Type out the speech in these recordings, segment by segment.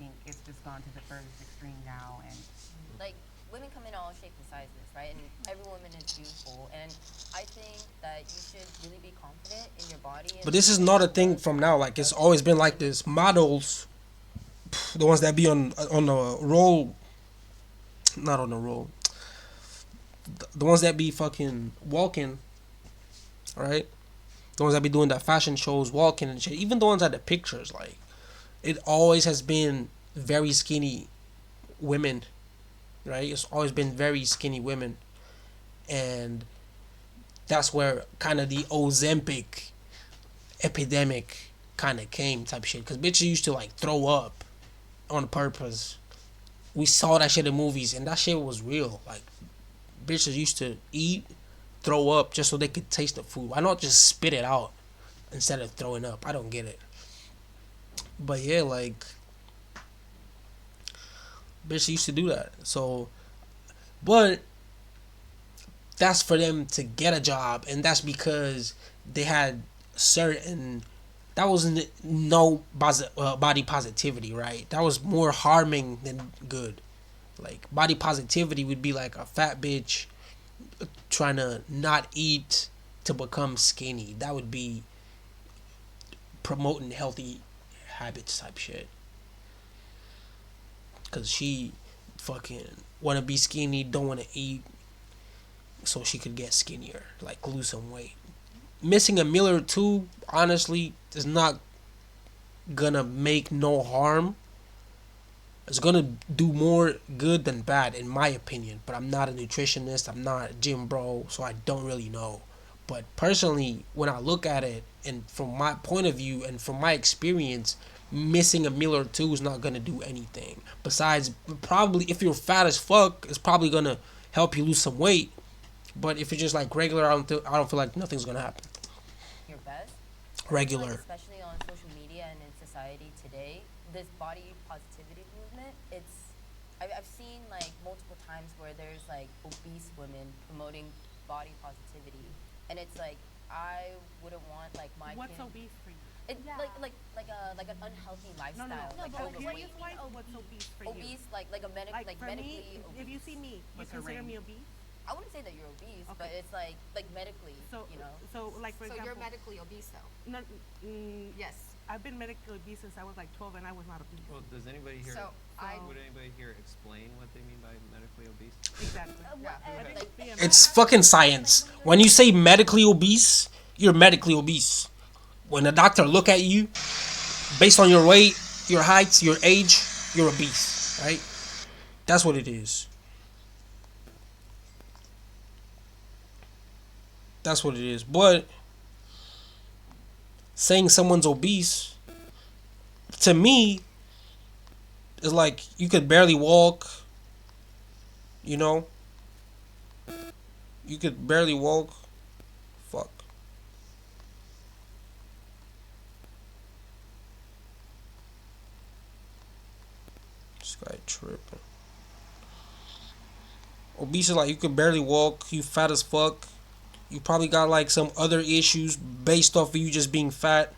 think it's just gone to the furthest extreme now. And Like, women come in all shapes and sizes, right? And every woman is beautiful. And I think that you should really be confident in your body and But this is in not a the thing love from that now. you Like it's show always been like women. this. Models, the ones that be on the roll, not on the roll. The ones that be fucking walking, right? The ones that be doing that fashion shows, walking and shit. Even the ones at the pictures, like it always has been very skinny women, right? It's always been very skinny women, and that's where kind of the Ozempic epidemic kind of came, type shit. Because bitches used to like throw up on purpose. We saw that shit in movies, and that shit was real. Like bitches used to eat, throw up just so they could taste the food. Why not just spit it out instead of throwing up? I don't get it. But yeah, like bitches used to do that. So, but that's for them to get a job, and that's because they had certain. That wasn't no body positivity, right? That was more harming than good. Like body positivity would be like a fat bitch trying to not eat to become skinny. That would be promoting healthy habits type shit. Cause she fucking want to be skinny, don't want to eat, so she could get skinnier, like lose some weight. Missing a meal or two, honestly, is not gonna make no harm. It's gonna do more good than bad, in my opinion. But I'm not a nutritionist. I'm not a gym bro, so I don't really know. But personally, when I look at it, and from my point of view, and from my experience, missing a meal or two is not gonna do anything. Besides, probably if you're fat as fuck, it's probably gonna help you lose some weight. But if you're just like regular, I don't feel like nothing's gonna happen. Your best. And I feel like, Regular. especially on social media and in society today, this body positivity movement, I've seen like multiple times where there's like obese women promoting body positivity, and it's like I wouldn't want like my What's kid. obese for you? It, Yeah. like an unhealthy No, no, no. lifestyle, No, like but like, what do you overweight, mean What's obese for you? obese, like a Like like for me, medically if you obese. see me, you what's her consider me range? obese. I wouldn't say that you're obese, but Okay. it's like medically, So, you know. like for So example, you're medically obese, though. no, Yes. I've been medically obese since I was like 12, and I was not obese. Well, does anybody here? So I. Would anybody here explain what they mean by medically obese? Exactly. Yeah. I Okay. think It's BMI. fucking science. When you say medically obese, you're medically obese. When a doctor look at you, based on your weight, your height, your age, you're obese, right? That's what it is. That's what it is. But saying someone's obese, to me, is like you could barely walk, you know? You could barely walk. Fuck. This guy tripping. Obese is like you could barely walk, you fat as fuck. You probably got like some other issues based off of you just being fat.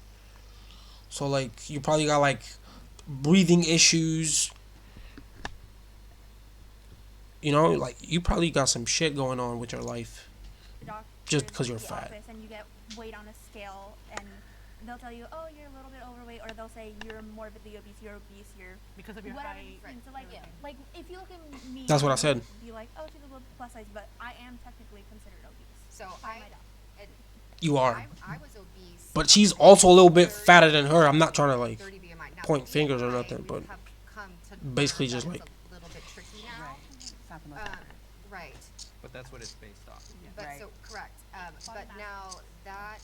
So like you probably got like breathing issues. You know, like you probably got some shit going on with your life The doctor just is because at you're the fat. office and you get weight on a scale and they'll tell you, oh, you're a little bit overweight, or they'll say you're morbidly obese, you're Because of your whatever. height. Right. So like, Yeah. like if you look at me, That's what I you said. would be like, oh, she's a little plus size, but I am technically considered obese. So by I. my doctor. And You are. I was obese. But she's also a little bit fatter than her. I'm not trying to like 30 BMI. Now, point fingers or BMI, nothing, but have come to basically learn just that like it's a little bit tricky now. Right. It's not the most Um, accurate. right. But that's what it's based off. But Right. so correct. But now that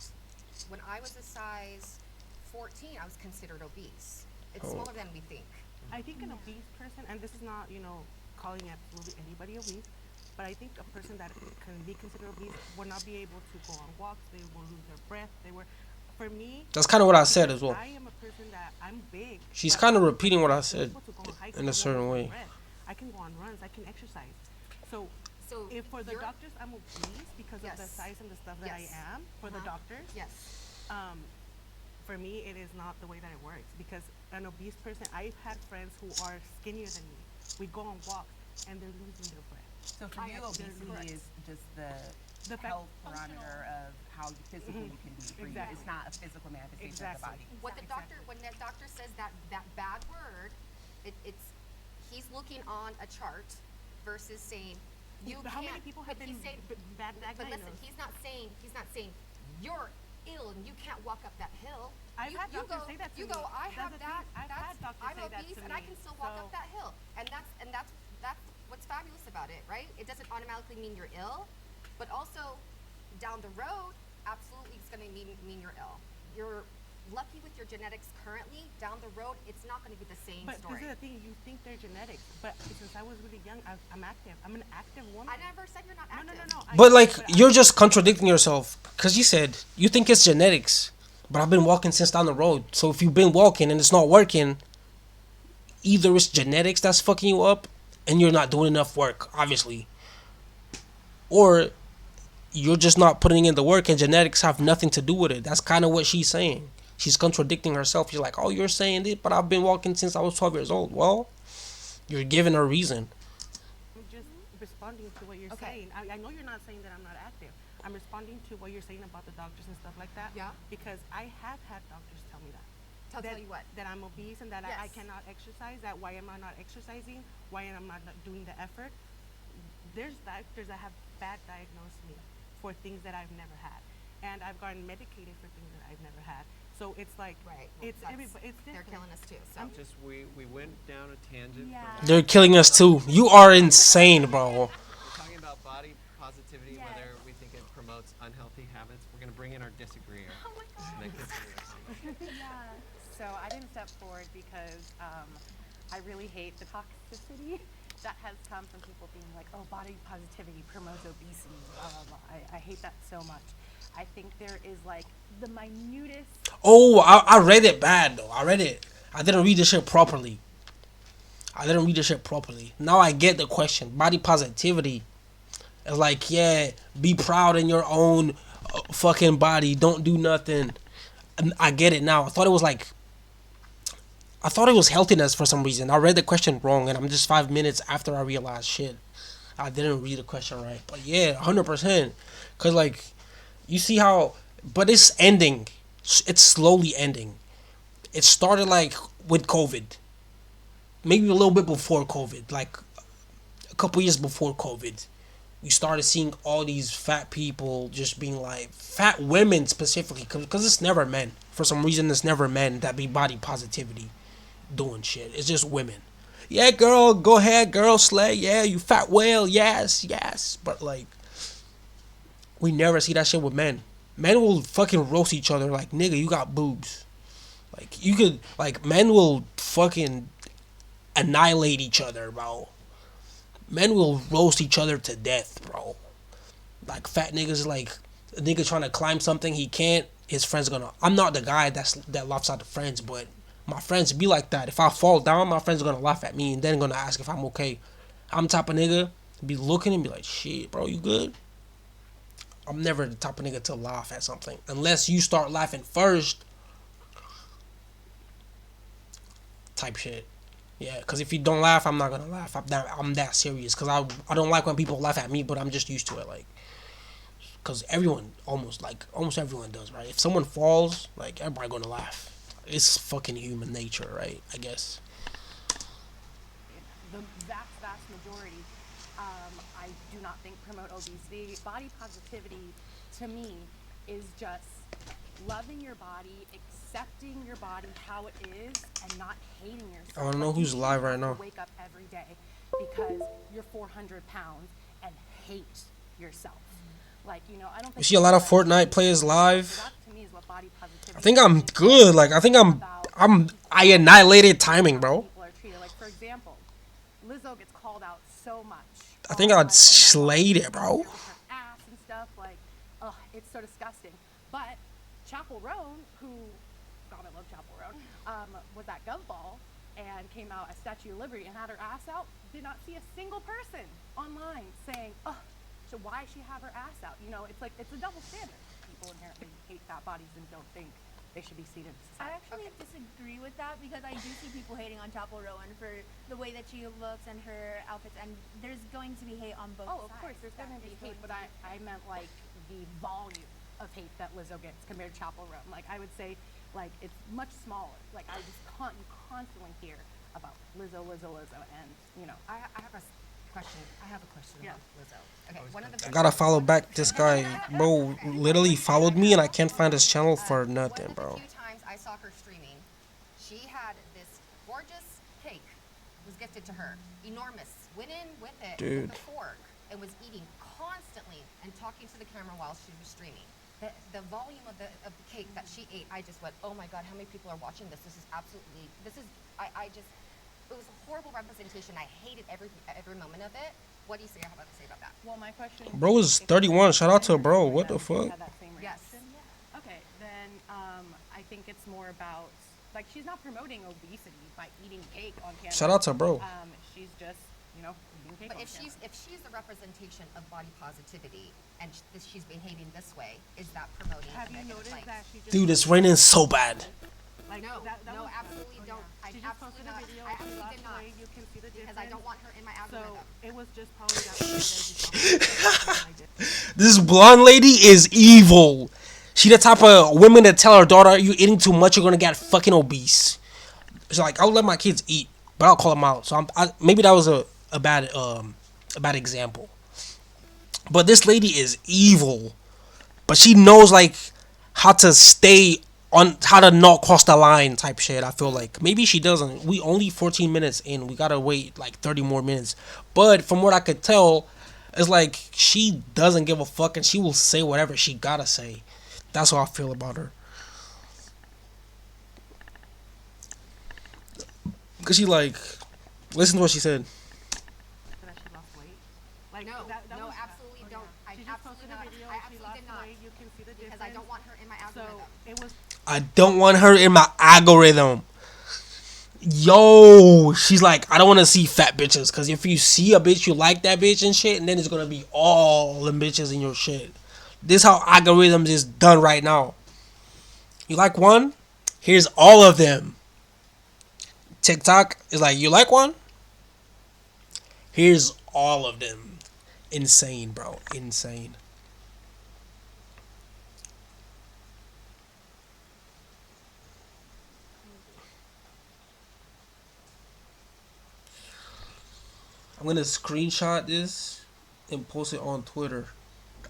when I was a size 14, I was considered obese. It's Oh. smaller than we think. I think an obese person, and this is not, calling absolutely anybody obese, but I think a person that can be considered obese will not be able to go on walks. They will lose their breath. For me, that's kind of what I said as well. I am a person that I'm big. She's but kind of I'm repeating what I able said to go on hikes in a and I won't certain lose my way. breath. I can go on runs. I can exercise. So So if for the you're- doctors I'm obese because of the Yes. size and the stuff that Yes. I am, for the Uh-huh. doctors, Yes. um, for me it is not the way that it works because an obese person, I've had friends who are skinnier than me. We go on walks and they're losing their breath. So for you, obesity is just The fact- health parameter of how physical you can be. For you, Exactly. it's not a physical manifestation Exactly. of the body. What the doctor, when that doctor says that bad word, he's looking on a chart versus saying you But how many can't- people have but been he's saying- bad But listen, diagnosed? he's not saying you're ill and you can't walk up that hill. I've had doctors say that to You me. go, I That's have the that. thing. I've That's, had doctors I'm say that obese to and I me. can still walk So- up that hill. And that's what's fabulous about it, right? It doesn't automatically mean you're ill, but also down the road, absolutely it's going to mean you're ill. You're lucky with your genetics currently. Down the road, it's not going to be the same But story. this is the thing, you think they're genetics, but since I was really young, I'm active. I'm an active woman. I never said you're not active. No. But like you're just contradicting yourself because you said you think it's genetics, but I've been walking since down the road. So if you've been walking and it's not working, either it's genetics that's fucking you up and you're not doing enough work, obviously, or you're just not putting in the work and genetics have nothing to do with it. That's kind of what she's saying. She's contradicting herself. She's like, oh, you're saying it, but I've been walking since I was 12 years old. Well, you're giving her reason. I'm just responding to what you're Okay. saying. I know you're not saying that I'm not active. I'm responding to what you're saying about the doctors and stuff like that. Yeah. Because I have had doctors tell me that. Tell that, you what. that I'm obese and that I Yes. cannot exercise, that why am I not exercising, why am I not doing the effort. There's doctors that have bad diagnosed me for things that I've never had. And I've gotten medicated for things that I've never had. So it's like, Right. Well, it's that's- everybody, it's different. They're killing us too. So Just we went down a tangent. Yeah. From They're killing us too. You are insane, bro. We're talking about body positivity, Yes. whether we think it promotes unhealthy habits. We're gonna bring in our disagreeer. Oh my god. and then continue our conversation. Yeah. So I didn't step forward because I really hate the toxicity that has come from people being like, oh, body positivity promotes obesity, blah, blah, blah. I hate that so much. I think there is like The minutest. Oh, I read it bad though. I read it. I didn't read the shit properly. Now I get the question. Body positivity is like, yeah, be proud in your own fucking body. Don't do nothing. And I get it now. I thought it was healthiness for some reason. I read the question wrong, and I'm just 5 minutes after I realized shit. I didn't read the question right. But yeah, 100%. Cause like, you see how, but it's ending. It's slowly ending. It started like with COVID. Maybe a little bit before COVID, like a couple years before COVID. We started seeing all these fat people just being like, fat women specifically, because it's never men. For some reason, it's never men that be body positivity doing shit. It's just women. Yeah, girl, go ahead, girl, slay. Yeah, you fat whale. Yes, yes. But like, we never see that shit with men. Men will fucking roast each other like, nigga, you got boobs. Like, you could, like, men will fucking annihilate each other, bro. Men will roast each other to death, bro. Like, fat niggas, like, a nigga trying to climb something, he can't, his friend's gonna, I'm not the guy that laughs at the friends, but my friends be like that. If I fall down, my friends are gonna laugh at me and then gonna ask if I'm okay. I'm the type of nigga, be looking and be like, shit, bro, you good? I'm never the type of nigga to laugh at something. Unless you start laughing first. Type shit. Yeah, because if you don't laugh, I'm not going to laugh. I'm that serious. Because I don't like when people laugh at me, but I'm just used to it. Like, because almost everyone does, right? If someone falls, like, everybody going to laugh. It's fucking human nature, right? I guess. the vast majority, I do not think promote obesity. Body positivity, to me, is just loving your body, accepting your body how it is, and not hating yourself. I wanna know Like, who's you live shouldn't right have now. to wake up every day because you're 400 pounds and hate yourself. Like, you know, I don't think You see a lot of anybody- Fortnite players live. So that to me is what body positivity I think I'm is. good. Like, I think I annihilated timing, bro. People are treated. Like, for example, Lizzo gets called out so much. I think on, I'd like, slayed it, bro. with her ass and stuff, like, ugh, it's so disgusting. But Chapel Roan, who, God, I love Chapel Roan, was at Gumball and came out as Statue of Liberty and had her ass out. Did not see a single person online saying, ugh, so why she have her ass out? You know, it's like, it's a double standard. People inherently hate fat bodies and don't think they should be seated in I society. actually disagree with that because I do see people hating on Chapel Rowan for the way that she looks and her outfits, and there's going to be hate on both Oh, sides. of course, there's That going to be is hate, going but to I meant like the volume of hate that Lizzo gets compared to Chapel Roan. Like I would say, like it's much smaller. Like I just constantly hear about Lizzo, and you know. I have a question. I have a question Yeah. about Lizzo. Okay, Always one of the comes I gotta follow back this guy, bro. Literally followed me, and I can't find his channel for nothing, One of bro. the few times I saw her streaming, she had this gorgeous cake was gifted to her, enormous. Went in with it Dude. with a fork and was eating constantly and talking to the camera while she was streaming. The volume of the cake that she ate, I just went, oh my god, how many people are watching this? This is absolutely. This is. I just. It was a horrible representation. I hated every moment of it. What do you say? How about to say about that? Well, my question. Bro is 31. Shout out to bro. What the fuck? Had that same Yes. reaction. Okay, then I think it's more about like she's not promoting obesity by eating cake on camera. Shout out to bro. She's just eating cake. But on if camera. she's the representation of body positivity and she's behaving this way, is that promoting? Have a you negative noticed light? that she just Dude, it's raining so bad. like No, that no, was, absolutely oh, don't. yeah. I She just absolutely posted not. a video. I She absolutely lost did not. weight. You can see the difference. Because I don't want her in my So algorithm. it was just probably that video that you saw. I did. This blonde lady is evil. She the type of women that tell her daughter, "You eating too much, you're gonna get fucking obese." She's like, "I'll let my kids eat, but I'll call them out." So maybe that was a bad example. But this lady is evil. But she knows like how to stay on, how to not cross the line type shit. I feel like maybe she doesn't. We only 14 minutes in. We gotta wait like 30 more minutes. But from what I could tell, it's like she doesn't give a fuck and she will say whatever she gotta say. That's how I feel about her. Cause she like, listen to what she said. That she lost weight. Like No, that no, was, absolutely don't. I She just absolutely posted a not. video. I She absolutely lost did not. weight. You can see the difference. Because I don't want her in my So algorithm. it was. I don't want her in my algorithm. Yo, she's like, I don't want to see fat bitches. Because if you see a bitch, you like that bitch and shit. And then it's going to be all the bitches in your shit. This how algorithms is done right now. You like one? Here's all of them. TikTok is like, you like one? Here's all of them. Insane, bro. Insane. I'm gonna screenshot this and post it on Twitter.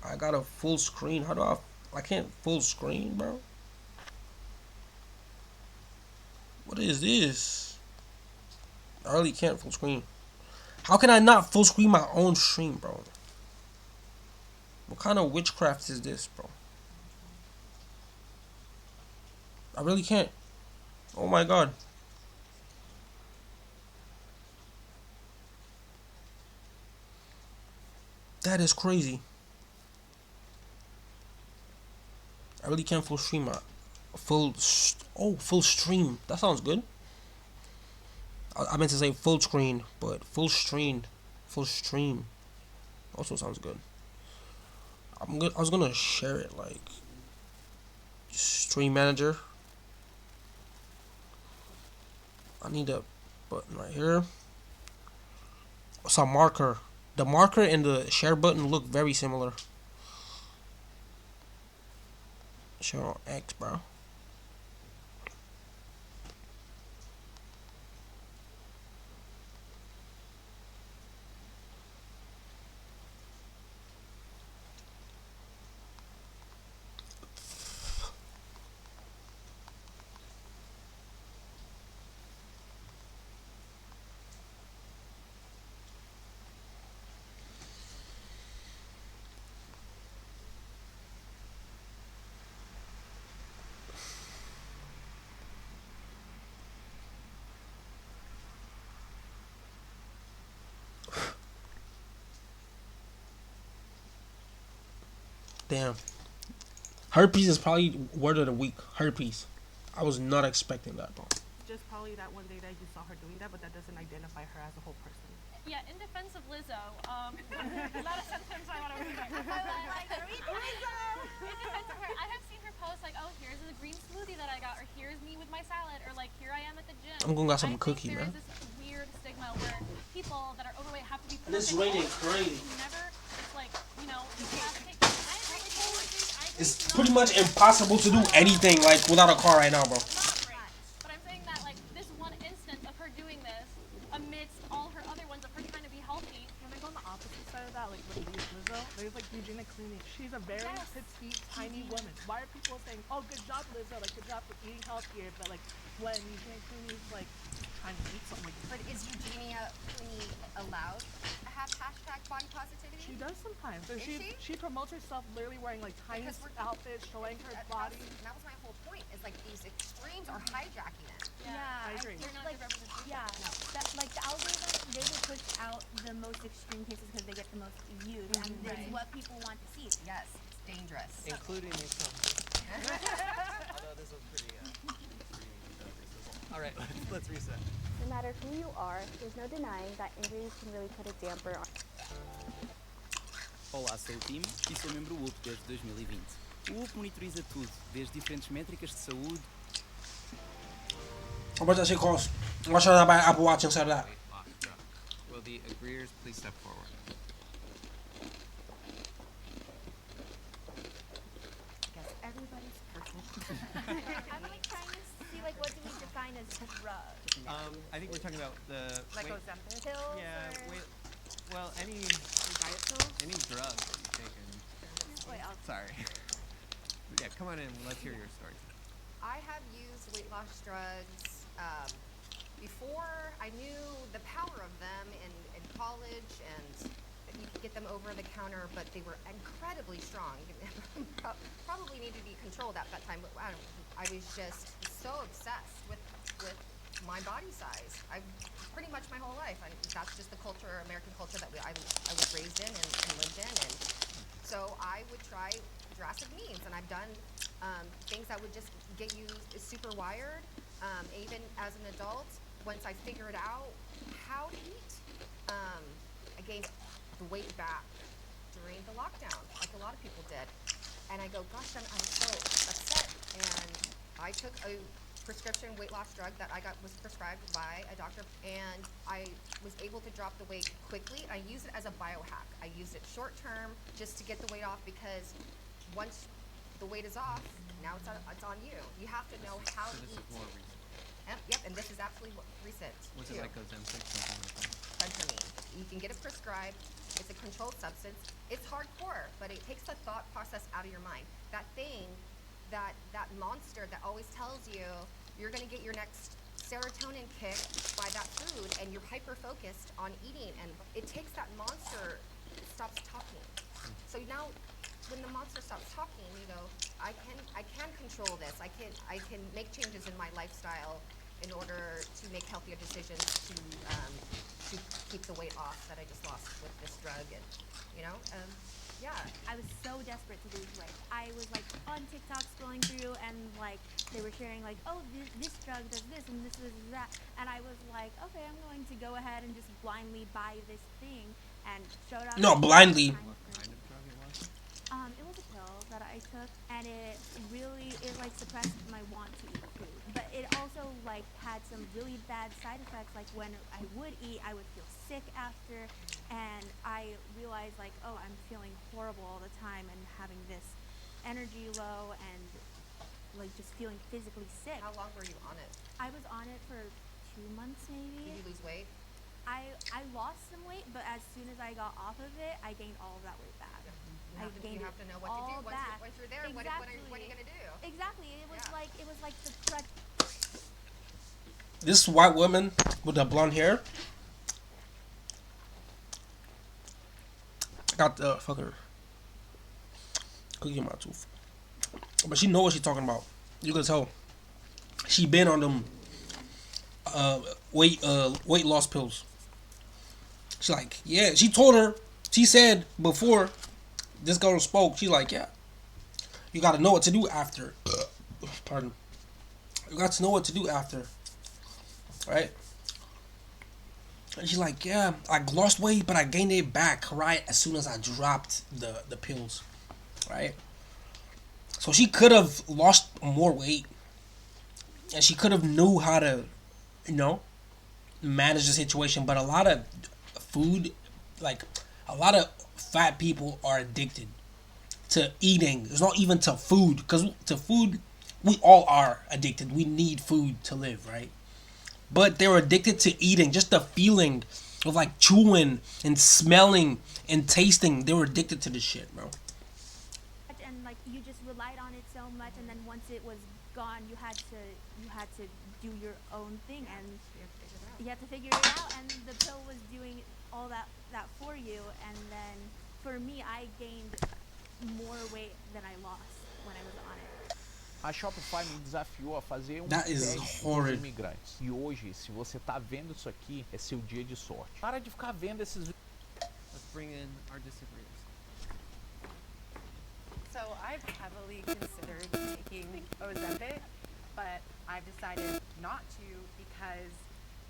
I got a full screen. How do I can't full screen, bro. What is this? I really can't full screen. How can I not full screen my own stream, bro? What kind of witchcraft is this, bro? I really can't. Oh my god. That is crazy. I really can't full stream my full stream. That sounds good. I meant to say full screen, but full stream also sounds good. I was gonna share it like stream manager. I need a button right here. It's a marker. The marker and the share button look very similar. Share on X, bro. Damn. Herpes is probably word of the week. Herpes. I was not expecting that, bro. Just probably that one day that you saw her doing that, but that doesn't identify her as a whole person. Yeah, in defense of Lizzo, not a sentence I want to read. In defense of her, I have seen her post like, oh, here's a green smoothie that I got, or here's me with my salad, or like, here I am at the gym. I'm gonna got some I think cookie, there man. is this weird stigma where people that are overweight have to be This perfect raining all the time. crazy. Never, it's like, you know, you have to take. I agree, totally agree. I agree. It's pretty much impossible to do anything like without a car right now, bro. Not right. But I'm saying that like this one instance of her doing this amidst all her other ones of her trying to be healthy. When I go on the opposite side of that, like with Lizzo, there's like Eugenia Clooney. She's a very petite, tiny woman. Why are people saying, "Oh, good job, Lizzo! Like, good job for eating healthier"? But like when Eugenia Clooney's like trying to eat something, like But is Eugenia Clooney allowed to have hashtag body positivity? she does sometimes. So Is she? she promotes herself literally wearing like tiny Because we're- outfits, showing her body. That was my whole point. Is like these extremes are hijacking it. Yeah, I agree. think, They're not like, good representation. yeah, that, like the algorithm, they will push out the most extreme cases because they get the most views, and it's Right. what people want to see. Yes, it's dangerous. Including yourself. Although this was pretty all right, let's reset. No matter who you are, there's no denying that injuries can really put a damper on. Olá, sou o Tim e sou membro UP desde 2020. O UP monitoriza tudo, desde diferentes métricas de saúde. How much that shit cost? I'm not trying to buy an Apple Watch inside of that. Weight loss drug. Will the agreeers please step forward? Guess everybody's perfect. I'm like trying to see like what do we define as drug? I think we're talking about the Like weight, Ozempic. Pills yeah, or weight, well, any Diet pills. drug that you take in. wait, I'll Sorry. Yeah, come on in. Let's hear your story. I have used weight loss drugs before I knew the power of them in college, and you could get them over the counter, but they were incredibly strong. Probably needed to be controlled at that time, but I was just so obsessed with my body size. I pretty much my whole life. That's just the culture, American culture that I was raised in and lived in, and so I would try drastic means, and I've done things that would just get you super wired. Even as an adult, once I figured out how to eat, I gained the weight back during the lockdown, like a lot of people did. And I go, gosh, I'm so upset. And I took a prescription weight loss drug that was prescribed by a doctor, and I was able to drop the weight quickly. I used it as a biohack. I used it short term just to get the weight off, because once the weight is off, now it's on you. You have to know how So to this eat. is more recent. Yep, and this is absolutely recent Was too. it like Ozempic? Something like that? Phentermine. You can get it prescribed. It's a controlled substance. It's hardcore, but it takes the thought process out of your mind. That thing, that monster that always tells you you're going to get your next serotonin kick by that food, and you're hyper focused on eating, and it takes that monster stops talking. So now, when the monster stops talking, you go, I can control this. I can make changes in my lifestyle in order to make healthier decisions to keep the weight off that I just lost with this drug, and yeah. I was so desperate to lose weight. I was like on TikTok scrolling through, and like they were sharing like, oh, this drug does this and this is that, and I was like, okay, I'm going to go ahead and just blindly buy this thing, and showed up. No, blindly. What kind of drug it was? It was a pill that I took, and it like suppressed my want to eat food. But it also like had some really bad side effects. Like when I would eat, I would feel sick after, and I realized like, oh, I'm feeling horrible all the time and having this energy low and like just feeling physically sick. How long were you on it? I was on it for 2 months maybe. Did you lose weight? I lost some weight, but as soon as I got off of it, I gained all of that weight back. You gained have to know what to all do back. once you're there. What are you gonna do? Exactly. It was Yeah. like the crutch. This white woman with the blonde hair got the fucker cookie in my tooth, but she know what she talking about. You can tell she been on them weight loss pills. She's like, yeah. She said before this girl spoke, she's like, yeah, you got to know what to do after. Pardon. You got to know what to do after, right? And she's like, yeah, I lost weight, but I gained it back right as soon as I dropped the pills, right? So she could have lost more weight, and she could have knew how to, you know, manage the situation. But a lot of food, like a lot of fat people are addicted to eating. It's not even to food, because to food, we all are addicted. We need food to live, right? But they're addicted to eating. Just the feeling of like chewing and smelling and tasting. They were addicted to this shit, bro. And like you just relied on it so much, and then once it was gone, you had to do your own thing, and you had to figure it out. And the pill was doing all that for you. And then for me, I gained more weight than I lost when I was on it. A Shopify me desafiou a fazer That is teste horrid. dos imigrantes. E hoje, se você tá vendo isso aqui, é seu dia de sorte. Para de ficar vendo esses Let's bring in our disagreeers. So I've heavily considered taking Ozempic, but I've decided not to because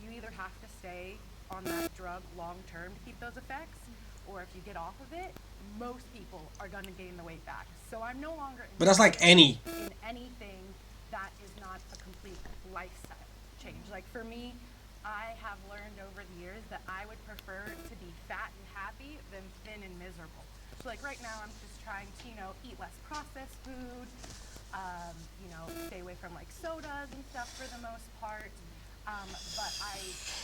you either have to stay on that drug long term to keep those effects, or if you get off of it, most people are going to gain the weight back. So I'm no longer But that's like interested any. in anything that is not a complete lifestyle change. Like for me, I have learned over the years that I would prefer to be fat and happy than thin and miserable. So like right now, I'm just trying to, eat less processed food, stay away from like sodas and stuff for the most part. But I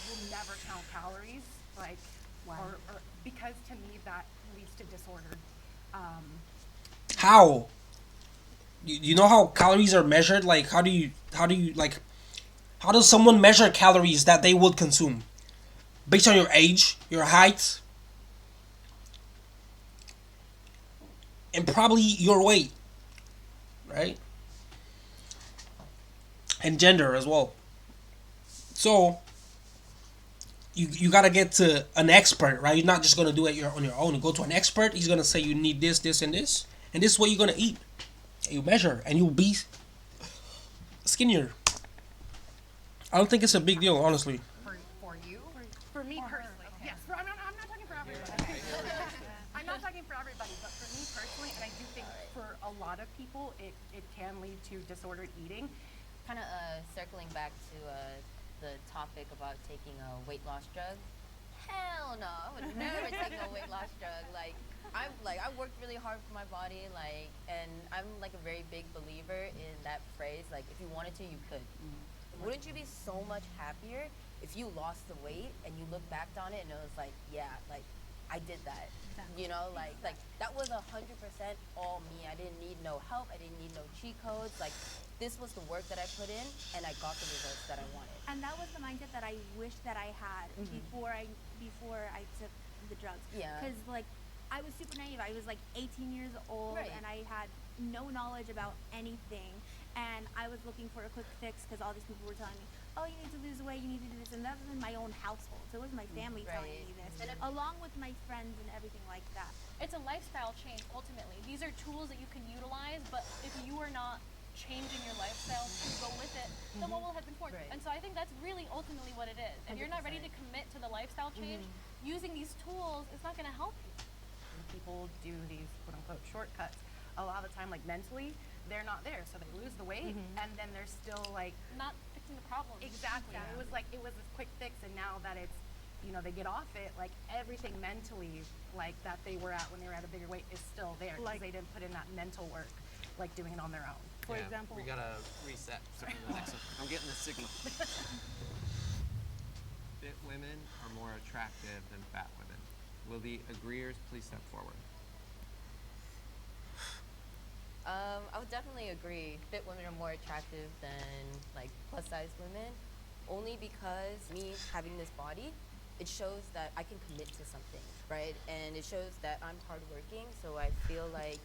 will never count calories, like, or because to me that leads to disorder. How? You know how calories are measured? Like, how do you like? How does someone measure calories that they would consume? Based on your age, your height, and probably your weight, right? And gender as well. So you gotta get to an expert, right? You're not just gonna do it on your own. You go to an expert. He's gonna say you need this, this, and this, and this is what you're gonna eat. And you measure, and you'll be skinnier. I don't think it's a big deal, honestly. For you? For me personally. Okay. Yes. I'm not talking for everybody. I'm not talking for everybody, but for me personally, and I do think for a lot of people, it can lead to disordered eating. Kind of circling back to the topic about taking a weight loss drug. Hell no, I would never take a weight loss drug. I worked really hard for my body, and I'm like a very big believer in that phrase. Like, if you wanted to, you could. Wouldn't you be so much happier if you lost the weight and you look back on it and it was like, yeah, like I did that. Exactly. Like that was 100% all me. I didn't need no help. I didn't need no cheat codes. Like, this was the work that I put in, and I got the results that I wanted. And that was the mindset that I wish that I had before I took the drugs. Yeah. Because like I was super naive. I was like 18 years old, Right. and I had no knowledge about anything. And I was looking for a quick fix because all these people were telling me, oh, you need to lose weight, you need to do this. And that was in my own household. So it was my family telling Right. me this, along with my friends and everything like that. It's a lifestyle change ultimately. These are tools that you can utilize, but if you are not changing your lifestyle to go with it, then what will have been forced? Right. And so I think that's really ultimately what it is. If you're not ready to commit to the lifestyle change, using these tools is not going to help you. When people do these quote unquote shortcuts, a lot of the time, like mentally, they're not there, so they lose the weight, and then they're still like Not fixing the problem. exactly. Yeah. It was this quick fix, and now that it's they get off it, like everything mentally, like that they were at when they were at a bigger weight is still there because Like- they didn't put in that mental work, like doing it on their own. For example, we gotta reset. So for the next one. I'm getting the signal. Fit women are more attractive than fat women. Will the agreeers please step forward? I would definitely agree. Fit women are more attractive than like plus size women, only because me having this body, it shows that I can commit to something, right? And it shows that I'm hardworking. So I feel like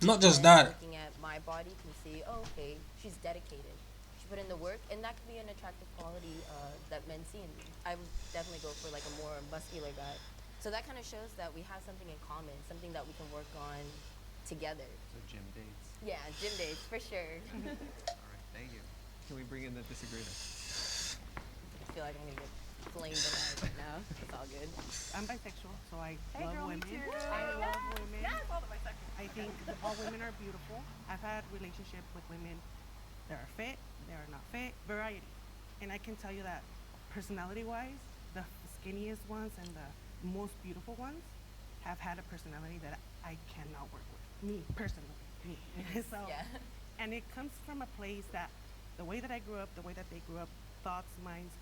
Not just men that. looking at my body can see, oh, okay, she's dedicated. She put in the work, and that can be an attractive quality that men see in me. I would definitely go for like a more muscular guy. So that kind of shows that we have something in common, something that we can work on together. So gym dates. Yeah, gym dates for sure. All right, thank you. Can we bring in the disagreeers? I feel like I'm gonna get flamed alive right now. It's all good. I'm bisexual, so I Hey, love girl, me women. too. I love women. Yes, all the bisexual. I think all women are beautiful. I've had relationships with women that are fit, that are not fit, variety. And I can tell you that personality-wise, the skinniest ones and the most beautiful ones have had a personality that I cannot work with. Me, personally. Me. So, Yeah. and it comes from a place that the way that I grew up, the way that they grew up, thoughts, minds,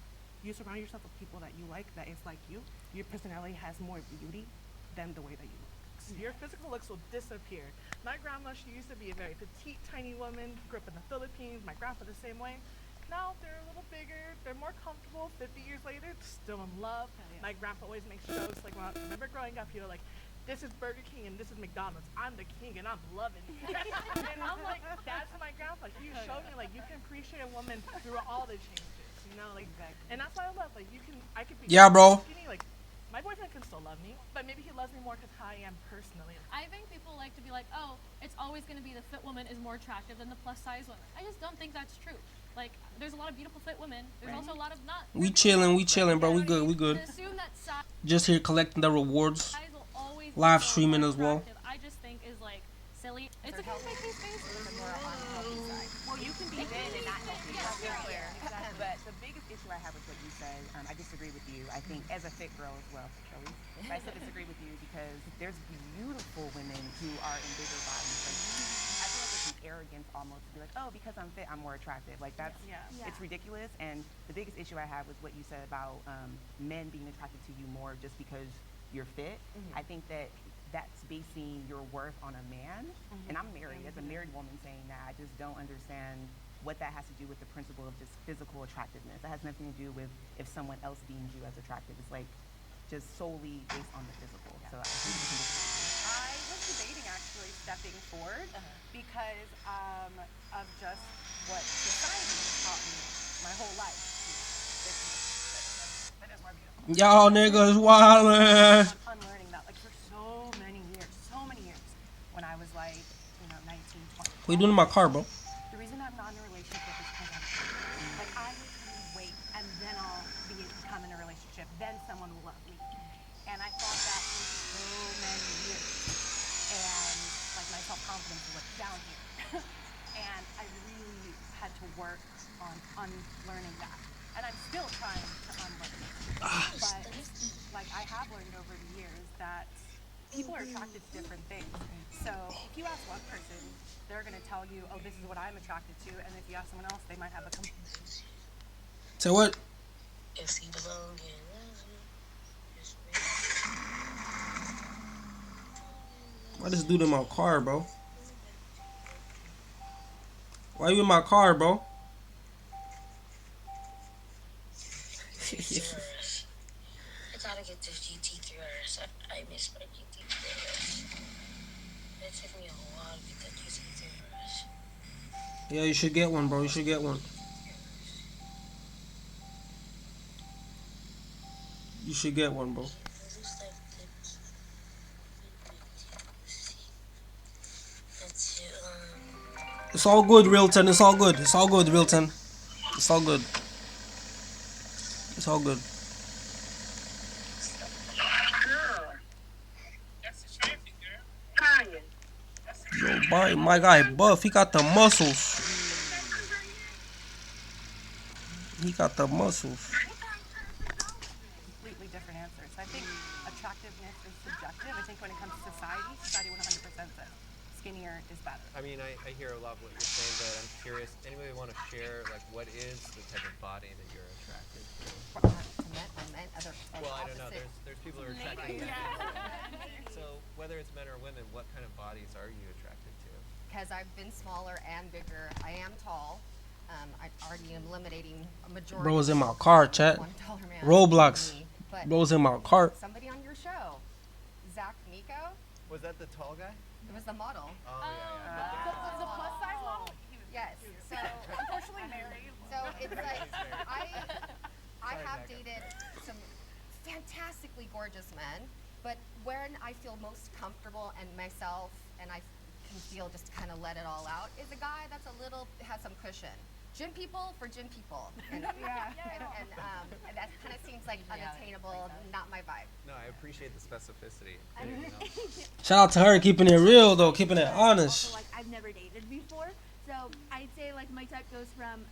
you surround yourself with people that you like, that is like you. Your personality has more beauty than the way that you look. Your physical looks will disappear. My grandma, she used to be a very petite, tiny woman, grew up in the Philippines. My grandpa the same way. Now they're a little bigger, they're more comfortable. 50 years later, still in love. My grandpa always makes jokes like, when I remember growing up, he was like, this is Burger King and this is McDonald's. I'm the king and I'm loving it. And I'm like, that's my grandpa. He showed me like you can appreciate a woman through all the changes, you know, like, and that's why I love, like, I could be Yeah, bro. skinny, like, my boyfriend can still love me, but maybe he loves me more because how I am personally. I think people like to be like, oh, it's always going to be the fit woman is more attractive than the plus size woman. I just don't think that's true. Like, there's a lot of beautiful fit women. There's also a lot of not. We chilling, bro. We good, we good. To assume that size Just here collecting the rewards. will always be Live more streaming as well. attractive, I just think is like silly. It's okay to make these faces. Well, you can be thin and not healthy. Yes, That's very clear. But the biggest issue I have with what you said, I disagree with you. I think as a fit girl as well, Kelly, but I still disagree with you because there's beautiful women who are in bigger bodies. Like, I feel like it's an arrogance almost to be like, oh, because I'm fit, I'm more attractive. Like that's, it's ridiculous. And the biggest issue I have was what you said about men being attracted to you more just because you're fit. I think that that's basing your worth on a man. And I'm married. As a married woman saying that, I just don't understand what that has to do with the principle of just physical attractiveness. That has nothing to do with if someone else deems you as attractive. It's like just solely based on the physical. So I think we can disagree. I was debating actually stepping forward because of just what society has taught me my whole life. That is more beautiful. Y'all niggas wildin'. Unlearning that, like for so many years, when I was like, 19, 20. What you doing in my car, bro? The reason I'm not in a relationship is because I'm like I need to wait and then I'll become in a relationship. Then someone will love me. And I thought that for so many years. And like my self-confidence was like down here. And I really had to work on unlearning that. And I'm still trying to unlearn it. But like I have learned over the years that people are attracted to different things. So if you ask one person, they're going to tell you, oh, this is what I'm attracted to. And if you ask someone else, they might have a Say what? If you belong in Why this dude in my car, bro? Why you in my car, bro? I gotta get this GT3 RS. I miss my GT3 RS. It took me a while to get that GT3 RS. Yeah, you should get one, bro. You should get one. You should get one, bro. It's all good, Realton. It's all good. It's all good, Realton. It's all good. It's all good. Yo, my guy Buff, he got the muscles. He got the muscles. completely different answers. I think attractiveness is subjective. I think when it comes to society 100% says skinnier is better. I mean, I hear a lot of what you're saying, but I'm curious, anybody want to share, like, what is the type of body that you're attracted to? Well, I don't know. There's people who are attracted to So whether it's men or women, what kind of bodies are you attracted to? Because I've been smaller and bigger. I am tall. I already am eliminating a majority. Bro's in my car, chat. One taller man Roblox. than me, but Bro's in my car. somebody on your show, Zach Miko, Was that the tall guy? it was the model. Oh, yeah. The plus size model? Yes. So Unfortunately married. So it's like I Sorry, have Becca. dated some fantastically gorgeous men, but when I feel most comfortable and myself and I can feel just kind of let it all out is a guy that's has some cushion. gym people for gym people. And, and that kind of seems like unattainable, not my vibe. No, I appreciate the specificity. Shout out to her keeping it real though, keeping it honest. Also, like I've never dated before, so I'd say like my type goes from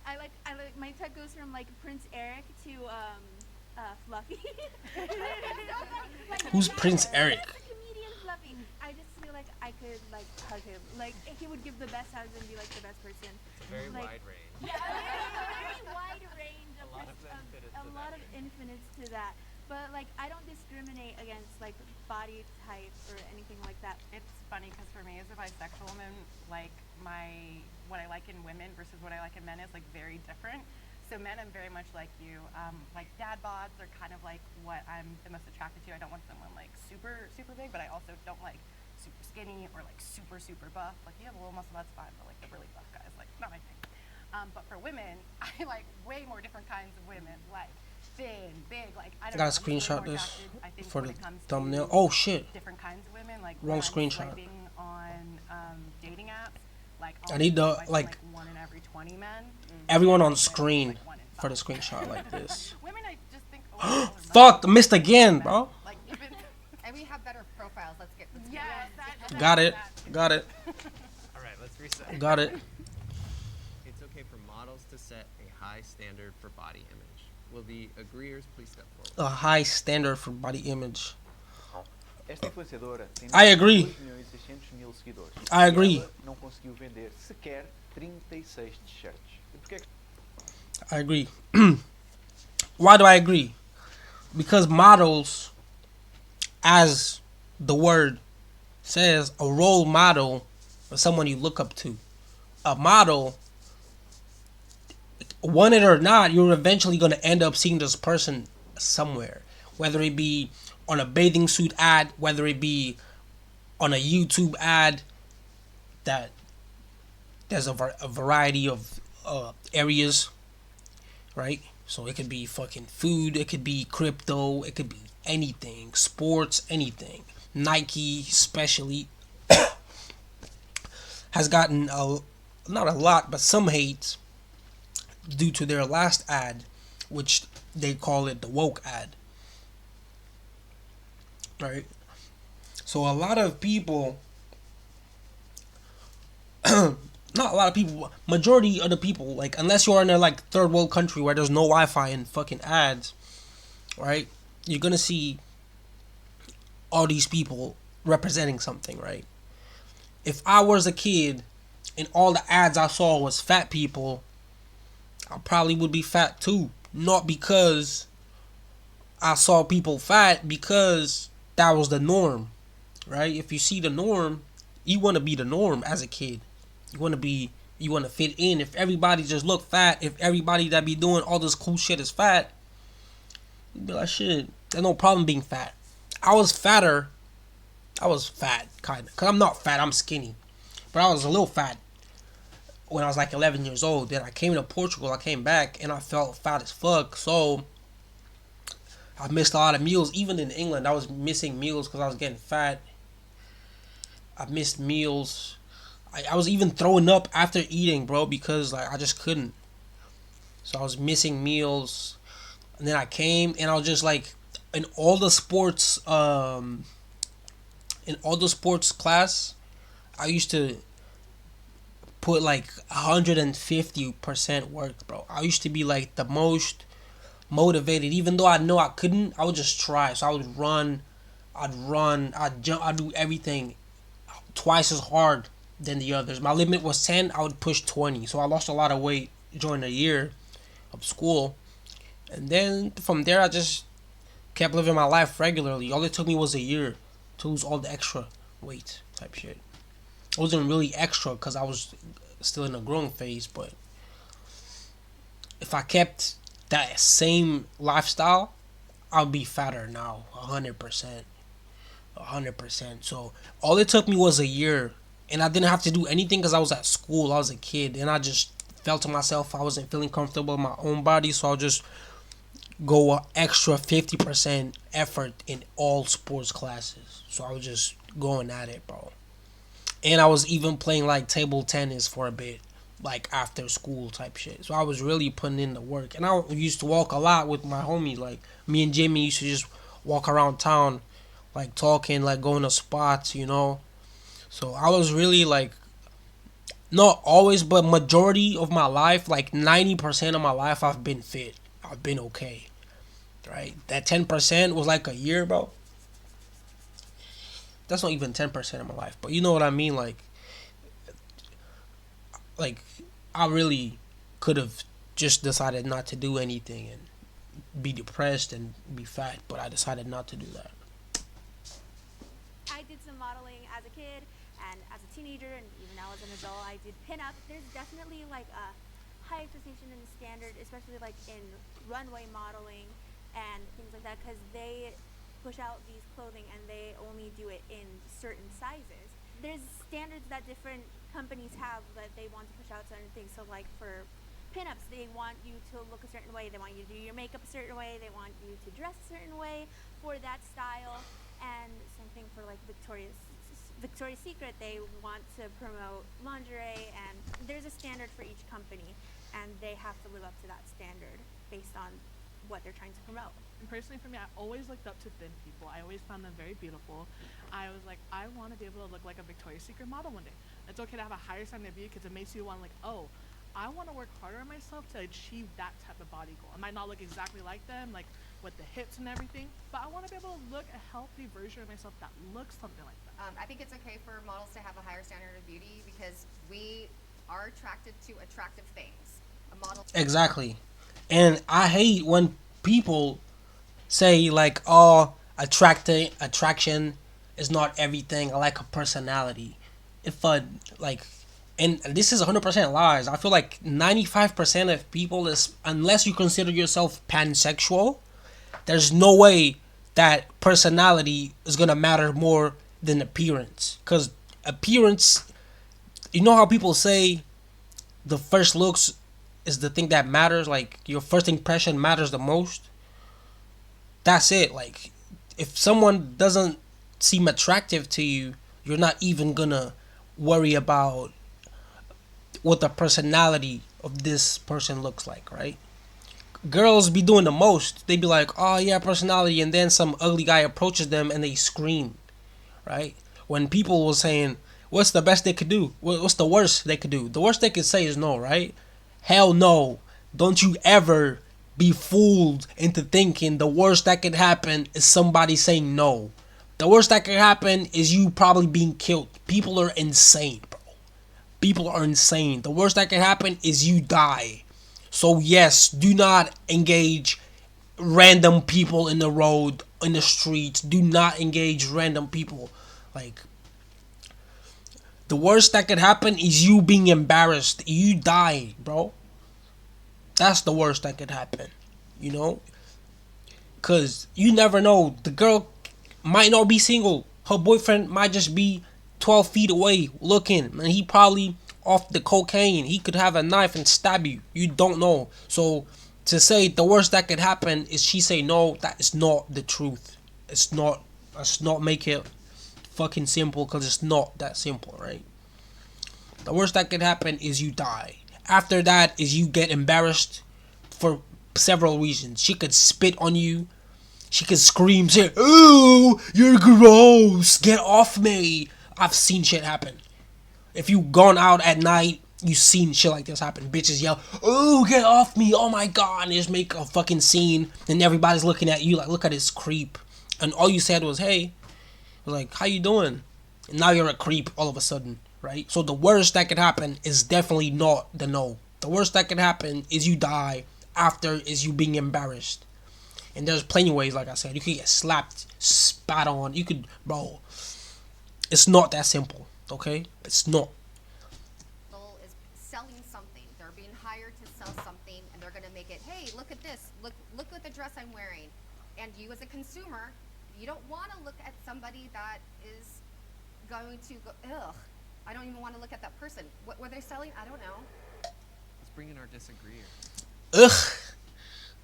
I like my type goes from like Prince Eric to Fluffy. Who's Prince Eric? Comedian Fluffy. I just feel like I could like hug him. Like he would give the best hugs and be like the best person. It's a very wide range. Yeah, a very wide range. A lot of infinites to that. But like I don't discriminate against like body type or anything like that. It's funny because for me as a bisexual woman, like what I like in women versus what I like in men is like very different. So men, I'm very much like you. Like dad bods are kind of like what I'm the most attracted to. I don't want someone like super big, but I also don't like super skinny or like super buff. Like you have a little muscle, that's fine, but like the really buff guys, like not my thing. But for women, I like way more different kinds of women, like thin, big, like I don't know. Gotta screenshot this I think for when the it comes thumbnail. to Oh shit! different kinds of women, like Wrong when I'm screenshot. swiping on dating apps, like I need the like one in every 20 men. everyone on screen for the screenshot like this. Women, I just think. Fuck, missed again, bro. Like even, and we have better profiles. Let's get. Got it. Got it. All right, let's reset. Got it. It's okay for models to set a high standard for body image. Will the agreeers please step forward? A high standard for body image. Esta influenciadora tem I agree. 2.600.000 seguidores. I agree. E ela não conseguiu vender sequer 36 t-shirts. E por que I agree. Why do I agree? Because models, as the word says, a role model is someone you look up to. A model, want it or not, you're eventually going to end up seeing this person somewhere. Whether it be on a bathing suit ad, whether it be on a YouTube ad, that there's a variety of areas, right? So it could be fucking food, it could be crypto, it could be anything, sports, anything. Nike especially has gotten not a lot, but some hate due to their last ad, which they call it the woke ad, right? So a lot of people, not a lot of people, majority of the people, like unless you're in a like third world country where there's no Wi-Fi and fucking ads, right? You're gonna see all these people representing something, right? If I was a kid and all the ads I saw was fat people, I probably would be fat too. Not because I saw people fat, because that was the norm, right? If you see the norm, you want to be the norm as a kid. You want to fit in. If everybody just look fat, if everybody that be doing all this cool shit is fat, you'd be like, shit, there's no problem being fat. I was fatter. I was fat, kind of. Because I'm not fat, I'm skinny. But I was a little fat when I was like 11 years old. Then I came to Portugal, I came back, and I felt fat as fuck. So I missed a lot of meals. Even in England, I was missing meals because I was getting fat. I missed meals. I was even throwing up after eating, bro, because like I just couldn't. So I was missing meals. And then I came, and I was just like, in all the sports class, I used to put like 150% work, bro. I used to be like the most motivated, even though I know I couldn't. I would just try. So I would run, I'd jump, I'd do everything twice as hard than the others. My limit was 10, I would push 20. So I lost a lot of weight during the year of school. And then from there, I just kept living my life regularly. All it took me was a year to lose all the extra weight type shit. It wasn't really extra because I was still in the growing phase, but if I kept that same lifestyle, I'll be fatter now, 100%. 100%. So all it took me was a year, and I didn't have to do anything because I was at school. I was a kid, and I just felt to myself I wasn't feeling comfortable in my own body, so I'll just go an extra 50% effort in all sports classes. So I was just going at it, bro. And I was even playing like table tennis for a bit like after school type shit. So I was really putting in the work, and I used to walk a lot with my homies. Like me and Jimmy used to just walk around town, like talking, like going to spots, you know. So I was really like, not always, but majority of my life, like 90% of my life, I've been fit. I've been okay, right? That 10% was like a year, bro. That's not even 10% of my life, but you know what I mean. Like I really could have just decided not to do anything and be depressed and be fat, but I decided not to do that. I did some modeling as a kid and as a teenager, and even now as an adult, I did pinup. There's definitely like a high expectation and standard, especially like in runway modeling and things like that, because they push out these clothing and they only do it in certain sizes. There's standards that different companies have that they want to push out certain things. So like for pinups, they want you to look a certain way, they want you to do your makeup a certain way, they want you to dress a certain way for that style. And same thing for like Victoria's Secret, they want to promote lingerie, and there's a standard for each company, and they have to live up to that standard based on what they're trying to promote. And personally for me, I always looked up to thin people. I always found them very beautiful. I was like, I want to be able to look like a Victoria's Secret model one day. It's okay to have a higher standard of beauty because it makes you want like, oh, I want to work harder on myself to achieve that type of body goal. I might not look exactly like them, like with the hips and everything, but I want to be able to look a healthy version of myself that looks something like that. I think it's okay for models to have a higher standard of beauty because we are attracted to attractive things. A model. Exactly. And I hate when people say like, oh, attraction is not everything. I like a personality. If like, and this is 100% lies. I feel like 95% of people is, unless you consider yourself pansexual, there's no way that personality is gonna matter more than appearance. Cause appearance, you know how people say the first looks is the thing that matters. Like your first impression matters the most. That's it. Like if someone doesn't seem attractive to you, you're not even gonna worry about what the personality of this person looks like, right? Girls be doing the most. They be like, oh yeah, personality, and then some ugly guy approaches them and they scream, right? When people were saying, what's the best they could do? What's the worst they could do? The worst they could say is no, right? Hell no. Don't you ever be fooled into thinking the worst that could happen is somebody saying no. The worst that could happen is you probably being killed. People are insane, bro. People are insane. The worst that can happen is you die. So yes, do not engage random people in the road, in the streets. Do not engage random people. Like, the worst that could happen is you being embarrassed. You die, bro. That's the worst that could happen. You know? Because you never know. The girl might not be single. Her boyfriend might just be 12 feet away looking. And he probably off the cocaine. He could have a knife and stab you. You don't know. So to say the worst that could happen is she say no, that is not the truth. It's not. Let's not make it fucking simple, because it's not that simple, right? The worst that could happen is you die. After that is you get embarrassed for several reasons. She could spit on you. She could scream, say, "Ooh, you're gross. Get off me." I've seen shit happen. If you gone out at night, you seen shit like this happen. Bitches yell, "Ooh, get off me. Oh my god." And just make a fucking scene. And everybody's looking at you like, look at this creep. And all you said was, hey. Like, how you doing? And now you're a creep all of a sudden, right? So the worst that could happen is definitely not the no. The worst that could happen is you die. After is you being embarrassed. And there's plenty of ways, like I said. You could get slapped, spat on. You could, bro. It's not that simple, okay? It's not. Is selling something. They're being hired to sell something, and they're gonna make it. Hey, look at this. Look at the dress I'm wearing. And you, as a consumer, you don't want to look at somebody that is going to go. Ugh. I don't even want to look at that person. What were they selling? I don't know. Let's bring in our disagreeer. Ugh.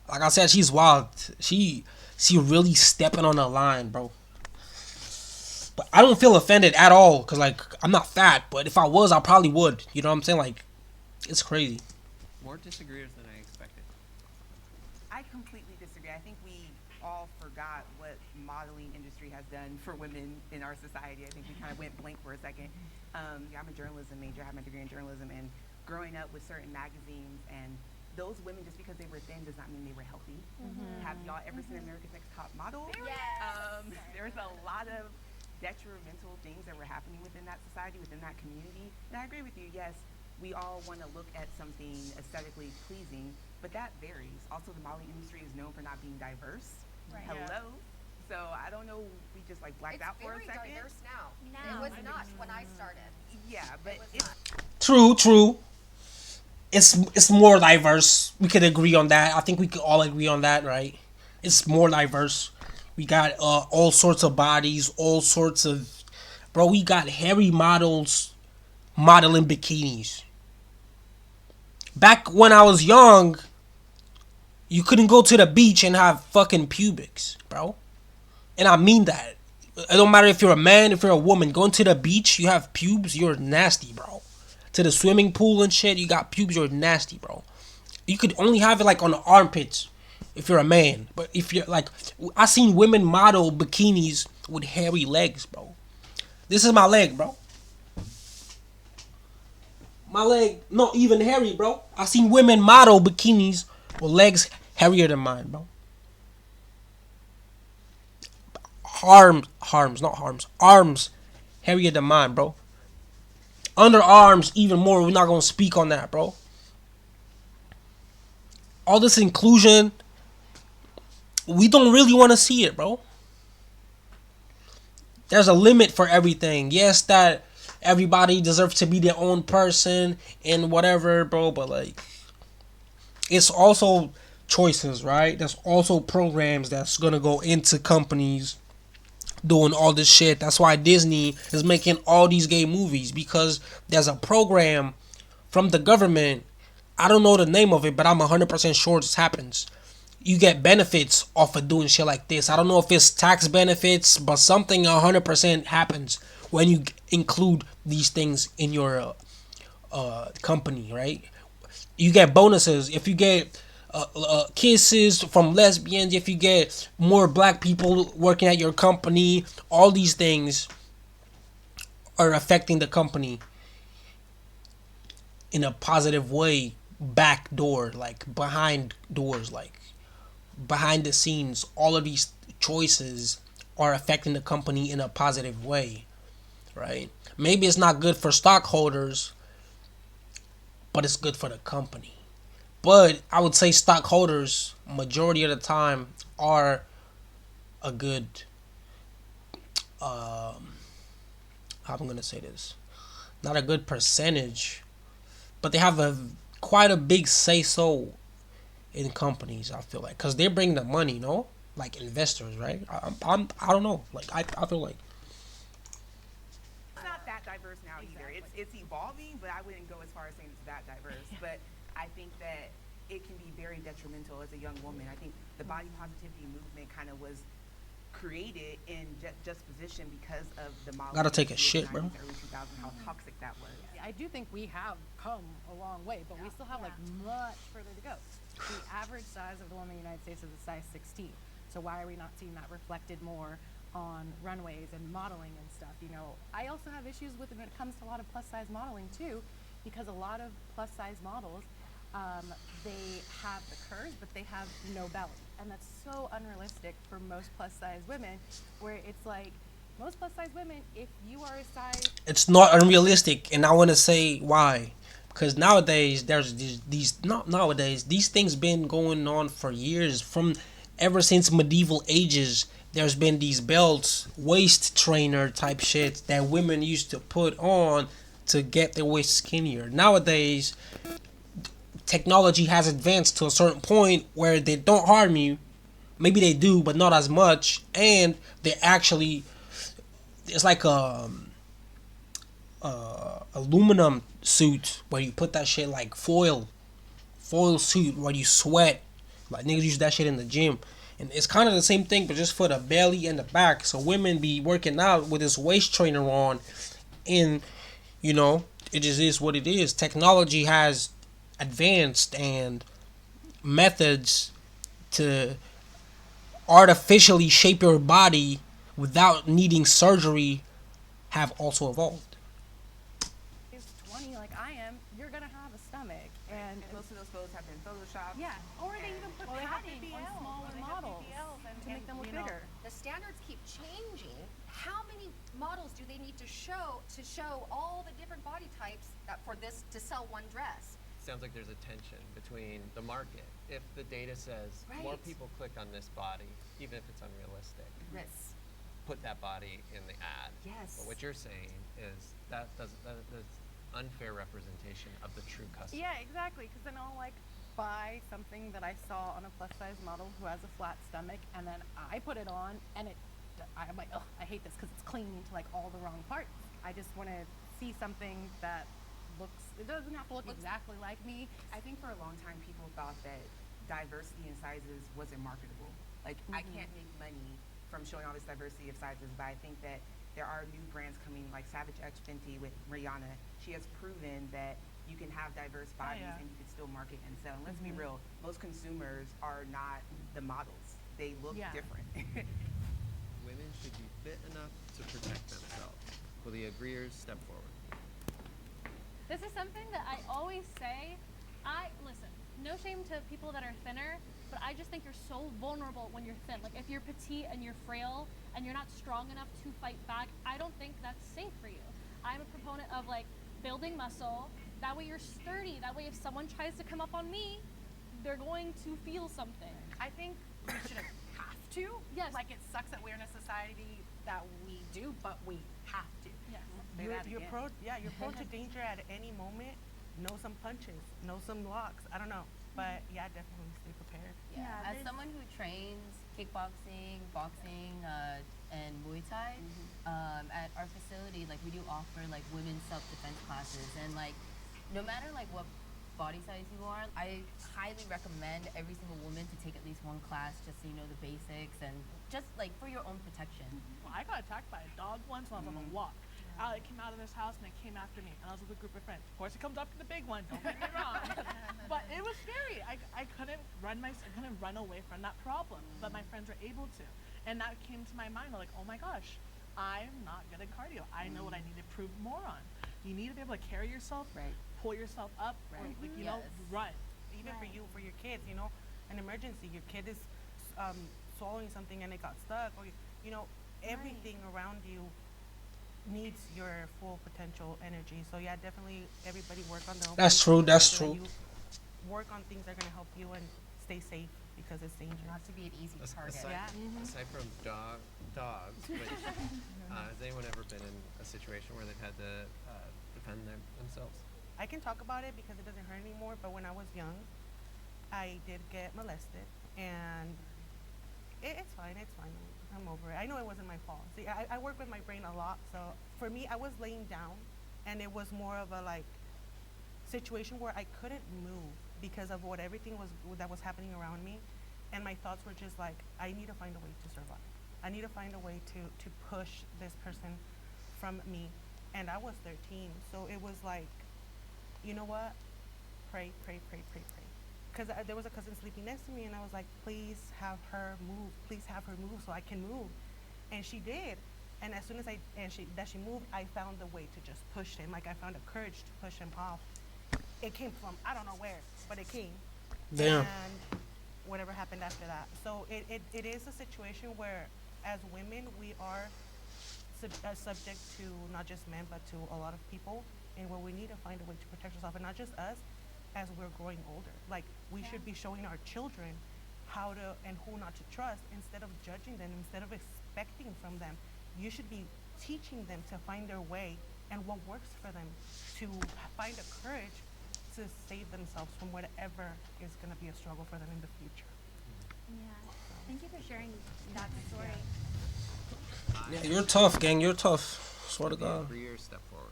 Like I said, she's wild. She really stepping on the line, bro. But I don't feel offended at all, because, like, I'm not fat. But if I was, I probably would. You know what I'm saying? Like, It's crazy. More disagreeers than I expected. I completely disagree. I think we all forgot what modeling industry has done for women in our society. I think we kind of went blank for a second. Yeah, I'm a journalism major. I have my degree in journalism, and growing up with certain magazines, and those women, just because they were thin, does not mean they were healthy. Have y'all ever seen America's Next Top Model? There's a lot of detrimental things that were happening within that society, within that community. And I agree with you. Yes, we all want to look at something aesthetically pleasing, but that varies. Also, the modeling industry is known for not being diverse. Right. Hello. So I don't know. We just like blacked out for a second. It's very diverse now. It was not when I started. Yeah, but it's True. It's more diverse. We could agree on that. I think we could all agree on that, right? It's more diverse. We got all sorts of bodies, all sorts of... Bro, we got hairy models modeling bikinis. Back when I was young, you couldn't go to the beach and have fucking pubics, bro. And I mean that. It don't matter if you're a man, if you're a woman. Going to the beach, you have pubes, you're nasty, bro. To the swimming pool and shit, you got pubes, you're nasty, bro. You could only have it like on the armpits if you're a man. But if you're like... I seen women model bikinis with hairy legs, bro. This is my leg, bro. My leg, not even hairy, bro. I seen women model bikinis with legs hairier than mine, bro. Arms hairier than mine, bro. Underarms even more. We're not gonna speak on that, bro. All this inclusion, we don't really want to see it, bro. There's a limit for everything. Yes, that everybody deserves to be their own person and whatever, bro, but like, it's also choices, right? There's also programs that's gonna go into companies doing all this shit. That's why Disney is making all these gay movies, because there's a program from the government. I don't know the name of it, but I'm 100% sure this happens. You get benefits off of doing shit like this. I don't know if it's tax benefits, but something 100% happens when you include these things in your company, right? You get bonuses if you get kisses from lesbians, if you get more black people working at your company. All these things are affecting the company in a positive way. Back door, like behind doors, like behind the scenes. All of these choices are affecting the company in a positive way, right? Maybe it's not good for stockholders, but it's good for the company. But I would say stockholders, majority of the time, are a good, how I'm gonna say this, not a good percentage, but they have quite a big say so in companies. I feel like, cause they bring the money, no, like investors, right? I don't know, like I feel like it's not that diverse now either. It's evolving, but I wouldn't go as far as saying it's that diverse. But I think that it can be very detrimental as a young woman. I think the body positivity movement kind of was created in juxtaposition because of the model. Gotta take a shit, bro. Early 2000s, how toxic that was. I do think we have come a long way, but we still have like much further to go. The average size of the woman in the United States is a size 16. So why are we not seeing that reflected more on runways and modeling and stuff? You know, I also have issues with it when it comes to a lot of plus size modeling too, because a lot of plus size models, they have the curves, but they have no belly. And that's so unrealistic for most plus size women, where it's like, most plus size women, if you are a size... It's not unrealistic, and I want to say why. Because nowadays, there's these things been going on for years. Ever since medieval ages, there's been these belts, waist trainer type shit that women used to put on to get their waist skinnier. Nowadays, technology has advanced to a certain point where they don't harm you. Maybe they do, but not as much. And they actually... It's like a aluminum suit where you put that shit like foil suit where you sweat. Like niggas use that shit in the gym. And it's kind of the same thing, but just for the belly and the back. So women be working out with this waist trainer on. And, you know, it just is what it is. Technology has advanced and methods to artificially shape your body without needing surgery have also evolved. Is 20 like I am, you're gonna have a stomach, and most of those photos have been photoshopped. yeah, or they even put Well, they have padding on BBLs, smaller they have models BBLs to make them look you know, bigger. the standards keep changing. How many models do they need to show all the different body types that for this to sell one dress? Sounds like there's a tension between the market. If the data says more Right. people click on this body, even if it's unrealistic, Yes. put that body in the ad. Yes. But what you're saying is that's unfair representation of the true customer. Yeah, exactly. Because then I'll like buy something that I saw on a plus size model who has a flat stomach, and then I put it on, and I'm like, oh, I hate this because it's clinging to like all the wrong parts. I just want to see something that looks. It doesn't have to look exactly like me. I think for a long time people thought that diversity in sizes wasn't marketable. Like I can't make money from showing all this diversity of sizes, but I think that there are new brands coming like Savage X Fenty with Rihanna. She has proven that you can have diverse bodies yeah. and you can still market and sell. And let's be real, most consumers are not the models. They look Yeah. different. Women should be fit enough to protect themselves. Will the agreeers step forward? This is something that I always say. Listen, no shame to people that are thinner, but I just think you're so vulnerable when you're thin. Like if you're petite and you're frail and you're not strong enough to fight back, I don't think that's safe for you. I'm a proponent of like building muscle. That way you're sturdy. That way if someone tries to come up on me, they're going to feel something. I think we shouldn't have to. Yes. Like it sucks that we're in a society that we do, but we have to. Yes. Say that You're again. you're prone to danger at any moment. Know some punches, know some locks. I don't know, but yeah, definitely stay prepared. Yeah. Yeah, As there's- someone who trains kickboxing, boxing, and Muay Thai, at our facility, like we do offer like women's self-defense classes, and like no matter like what body size you are, I highly recommend every single woman to take at least one class just so you know the basics and just like for your own protection. Well, I got attacked by a dog once when I was on a walk. It came out of this house and it came after me, and I was with a group of friends. Of course, it comes up to the big one. Don't get me wrong, but it was scary. I couldn't run away from that problem, but my friends were able to, and that came to my mind. Like, oh my gosh, I'm not good at cardio. I know what I need to prove more on. You need to be able to carry yourself, Right. pull yourself up, or Right. like, you know, Yes. run. Even for you, for your kids, you know, an emergency, your kid is swallowing something and it got stuck, or you know, everything around you needs your full potential energy. So yeah, definitely everybody work on their own. That's pace true, that's so that true. you work on things that are gonna help you and stay safe because it's dangerous. Not to be an easy target. Aside from dogs, but, has anyone ever been in a situation where they've had to defend themselves? I can talk about it because it doesn't hurt anymore, but when I was young, I did get molested, and it's fine, I'm over it. I know it wasn't my fault. See, I work with my brain a lot, so for me, I was laying down, and it was more of a like situation where I couldn't move because of what everything was that was happening around me, and my thoughts were just like, I need to find a way to survive. I need to find a way to push this person from me, and I was 13, so it was like, you know what? Pray. Because there was a cousin sleeping next to me, and I was like, please have her move so I can move. And she did. And as soon as she moved, I found a way to just push him. Like I found a courage to push him off. It came from, I don't know where, but it came. Damn. And whatever happened after that. So it is a situation where as women, we are subject to not just men, but to a lot of people, and where we need to find a way to protect ourselves, and not just us, as we're growing older. Like we should be showing our children how to and who not to trust instead of judging them, instead of expecting from them. You should be teaching them to find their way and what works for them, to find a courage to save themselves from whatever is going to be a struggle for them in the future. Yeah. Thank you for sharing that story. Yeah, you're tough, gang. You're tough. Swear to God. Agreeers step forward.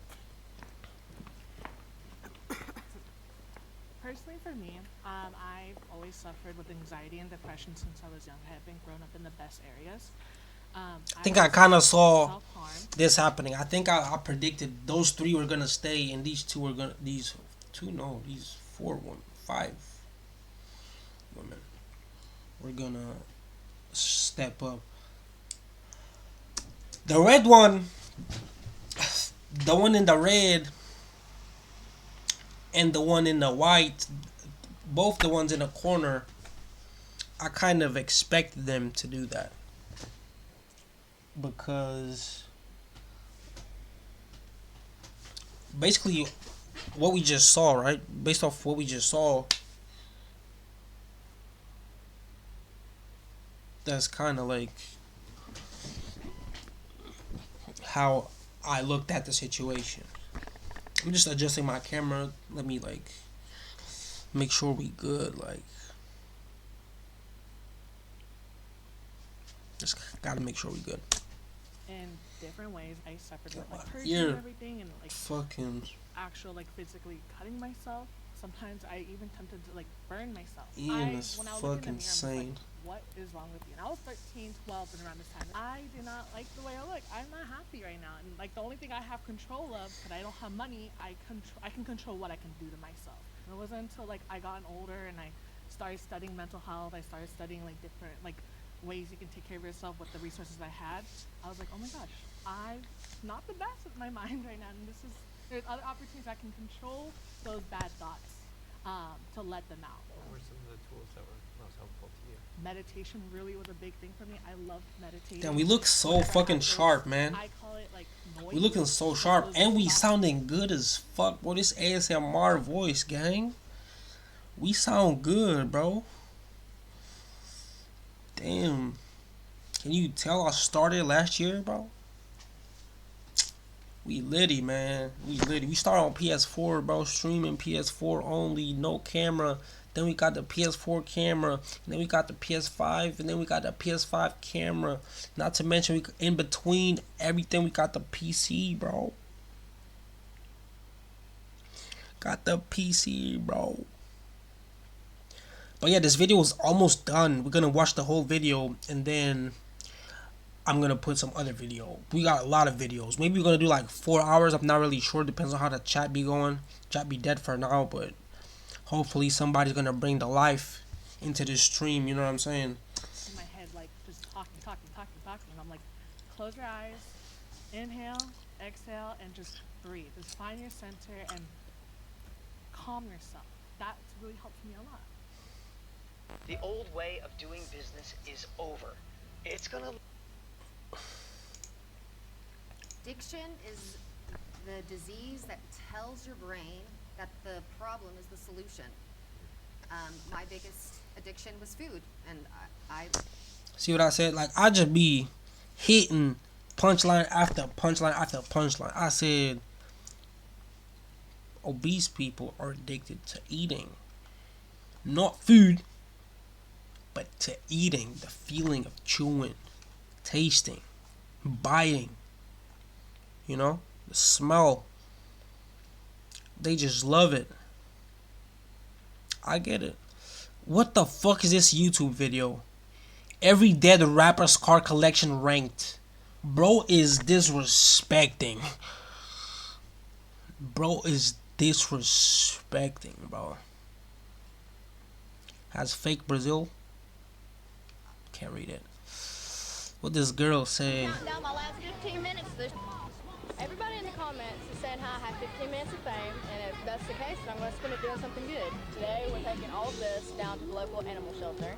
Personally, for me, I've always suffered with anxiety and depression since I was young. I have been grown up in the best areas. I think I kind of saw self-harm. this happening. I think I predicted those three were gonna stay, and these 5 women. We're gonna step up. The red one, the one in the red, and the one in the white, both the ones in the corner, I kind of expected them to do that. Because basically what we just saw, right? Based off what we just saw, that's kind of like how I looked at the situation. I'm just adjusting my camera. Let me like make sure we good. Like, just gotta make sure we good. In different ways, I suffered with like purging You're and everything, and like fucking actual like physically cutting myself. Sometimes I even tempted to like burn myself. Ian is when I was looking in fucking the mirror, I'm insane. just like, what is wrong with you? And I was 13, 12, and around this time, I did not like the way I look. I'm not happy right now, and like the only thing I have control of, because I don't have money, I can control what I can do to myself. And it wasn't until like I got older and I started studying mental health. I started studying like different like ways you can take care of yourself with the resources I had. I was like, oh my gosh, I'm not the best with my mind right now, and there's other opportunities I can control those bad thoughts, to let them out. What were some of the tools that were most helpful to you? Meditation really was a big thing for me. I loved meditating. Damn, we look so fucking sharp, man. I call it like noise. We looking so sharp, and we sounding good as fuck. Bro, this ASMR voice, gang. We sound good, bro. Damn. Can you tell I started last year, bro? We litty, man. We litty. We started on PS4, bro. Streaming PS4 only, no camera. Then we got the PS4 camera. And then we got the PS5. And then we got the PS5 camera. Not to mention, in between everything, we got the PC, bro. Got the PC, bro. But yeah, this video is almost done. We're gonna watch the whole video, and then I'm gonna put some other video. We got a lot of videos. Maybe we're gonna do like 4 hours. I'm not really sure. Depends on how the chat be going. Chat be dead for now, but hopefully somebody's gonna bring the life into this stream. You know what I'm saying? In my head, like just talking. And I'm like, close your eyes, inhale, exhale, and just breathe. Just find your center and calm yourself. That's really helped me a lot. The old way of doing business is over. It's gonna... Addiction is the disease that tells your brain that the problem is the solution. My biggest addiction was food, and I See what I said? Like, I just be hitting punchline after punchline after punchline. I said obese people are addicted to eating. Not food, but to eating. The feeling of chewing, tasting, biting. You know? The smell. They just love it. I get it. What the fuck is this YouTube video? Every dead rapper's car collection ranked. Bro is disrespecting. Bro is disrespecting, bro. Has fake Brazil? Can't read it. What this girl say? Down my last 15 minutes. Everybody in the comments is saying how I have 15 minutes of fame, and if that's the case, then I'm going to spend it doing something good. Today, we're taking all of this down to the local animal shelter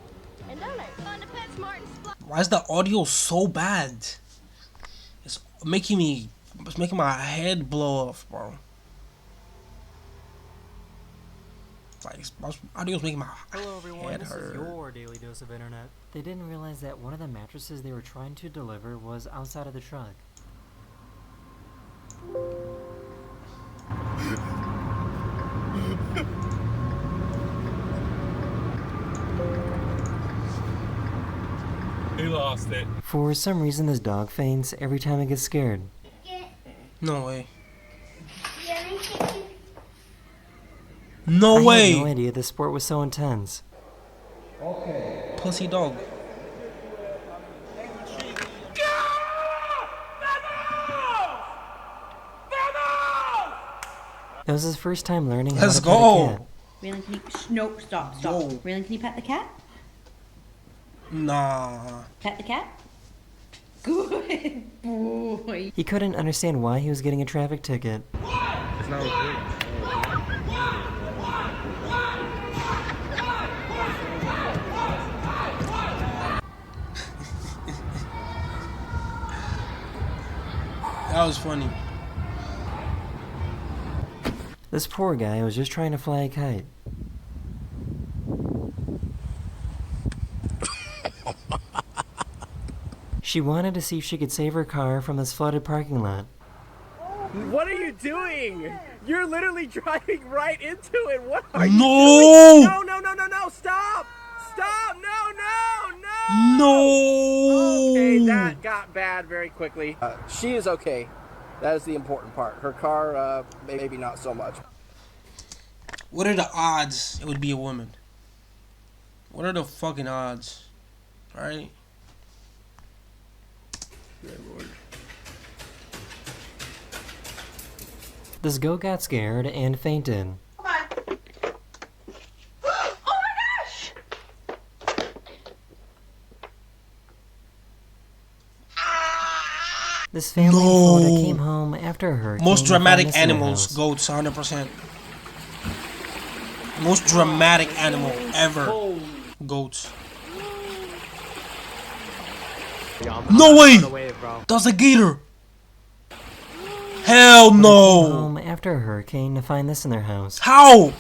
and donate. Fun to PetSmart and Supply. Why is the audio so bad? It's making my head blow off, bro. Like, audio's making my Hello everyone, head this hurt. is your daily dose of internet. They didn't realize that one of the mattresses they were trying to deliver was outside of the truck. He lost it. For some reason this dog faints every time it gets scared. No way. No I way. had no idea this sport was so intense. Okay. Pussy dog. It was his first time learning Let's how to pet a go. cat. Raylan, can you? No, stop. Yo. Raylan, can you pet the cat? Nah. Pet the cat. Good boy. He couldn't understand why he was getting a traffic ticket. It's not okay. That was funny. This poor guy was just trying to fly a kite. She wanted to see if she could save her car from this flooded parking lot. What are you doing? You're literally driving right into it. What are No! you doing? No, stop! Stop! No! No! Okay, that got bad very quickly. She is okay. That is the important part. Her car, maybe not so much. What are the odds it would be a woman? What are the fucking odds? Right? Good Lord. This goat got scared and fainted. This family in Florida came home after a hurricane. Most dramatic found this in their animals, house. goats, 100%. Most dramatic animal ever, goats. No way! That's a gator! Hell They came no! home after a hurricane to find this in their house. How?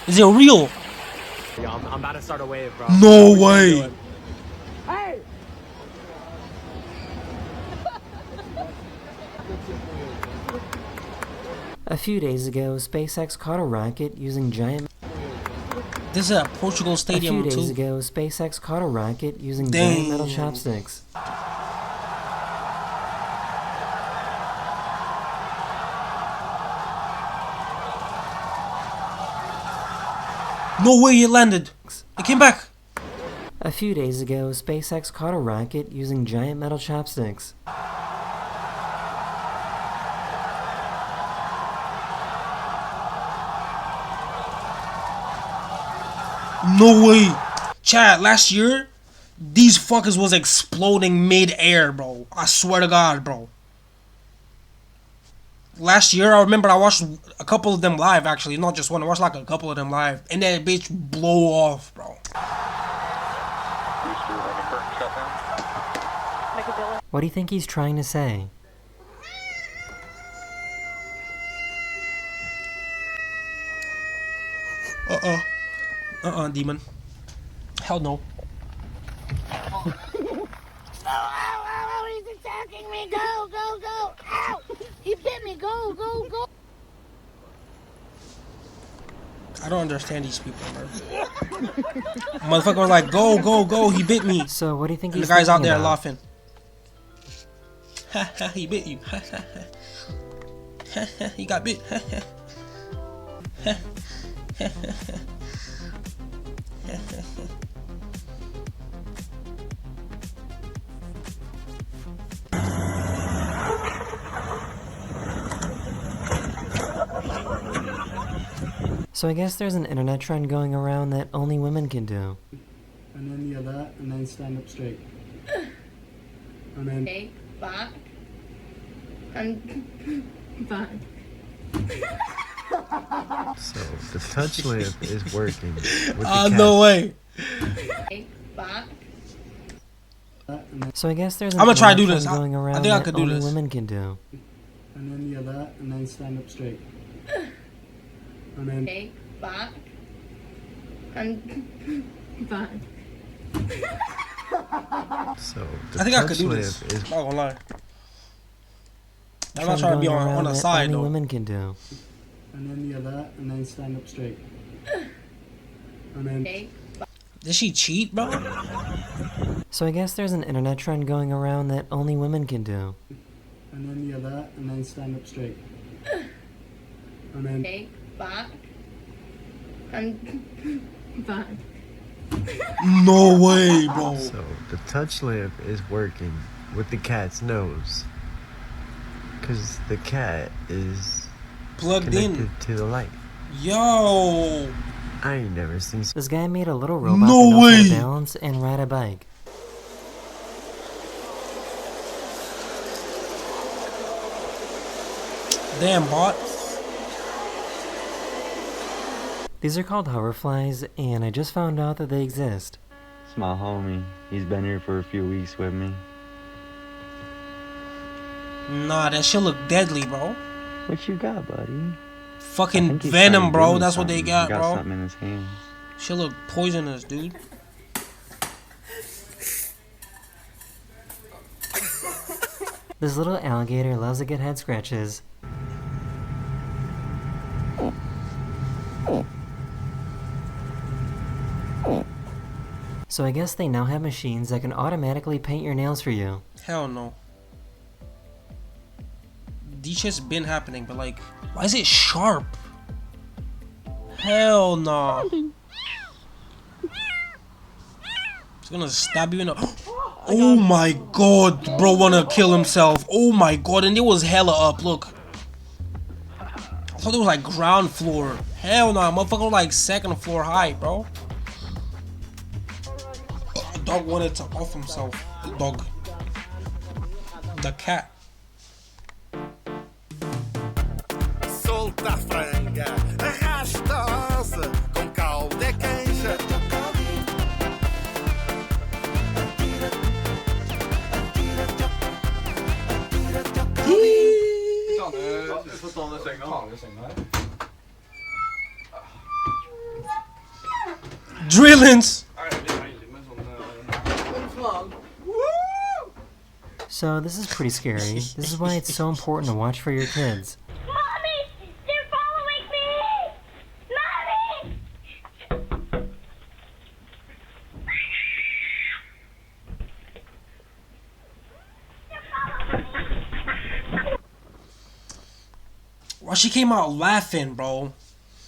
Is it real? Yeah, I'm about to start a wave, bro. No way! Hey! A few days ago, SpaceX caught a rocket using giant. This is at Portugal Stadium A few days too. ago, SpaceX caught a rocket using giant metal Damn. chopsticks. No way it landed. It came back. A few days ago, SpaceX caught a rocket using giant metal chopsticks. No way. Chad, last year, these fuckers was exploding mid-air, bro. I swear to God, bro. Last year, I remember I watched a couple of them live, actually. Not just one. I watched like a couple of them live. And that bitch blow off, bro. What do you think he's trying to say? Demon. Hell no. He's attacking me. Go, go, go. Ow. He bit me. Go, go, go. I don't understand these people, bro. Motherfucker was like, go, go, go. He bit me. So what do you think And he's the guy's out thinking there about? laughing. He bit you. He got bit. So I guess there's an internet trend going around that only women can do. And then the other, and then stand up straight. And then. Okay, back. And back. So the touch lamp is working. No way. Okay, back. So I guess there's an I'ma try to internet do trend this. going around I think I that could do only this. women can do. And then the other, and then stand up straight. And then. Okay, back. And back. So the I think I touch could do lamp this. is Not gonna lie. I'm Trend not trying to be going on around the that side only though. women can do. And then the other, and then stand up straight. And then. Okay. Did she cheat, bro? So I guess there's an internet trend going around that only women can do. And then the other, and then stand up straight. And then. Okay, back. And back. No way, bro. So the touch lamp is working with the cat's nose. Because the cat is plugged connected in to the light. Yo. I ain't never seen. This guy made a little robot No that knows how way. to balance and ride a bike. Damn, bot. These are called hoverflies, and I just found out that they exist. It's my homie. He's been here for a few weeks with me. Nah, that shit look deadly, bro. What you got, buddy? Fucking venom, bro. That's what they got, He got bro. something in his hands. Shit look poisonous, dude. This little alligator loves to get head scratches. So I guess they now have machines that can automatically paint your nails for you. Hell no. These shit's been happening, but like, why is it sharp? Hell no. It's gonna stab you in the. Oh my god, bro wanna kill himself. Oh my god, and it was hella up, look. I thought it was like ground floor. Hell no, motherfucker was like second floor high, bro. The dog wanted to off himself. The dog. The cat. Solta a franga, arrastosa, com caldo é canja. Drillings. So this is pretty scary. This is why it's so important to watch for your kids. Why she came out laughing, bro?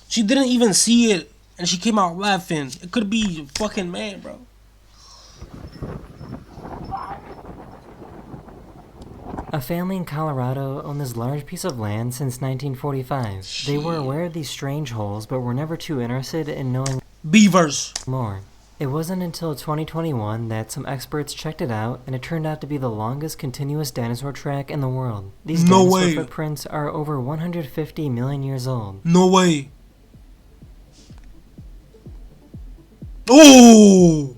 She didn't even see it, and she came out laughing. It could be a fucking man, bro. A family in Colorado owned this large piece of land since 1945. They were aware of these strange holes, but were never too interested in knowing beavers more. It wasn't until 2021 that some experts checked it out, and it turned out to be the longest continuous dinosaur track in the world. These No dinosaur way. footprints are over 150 million years old. No way. Oh!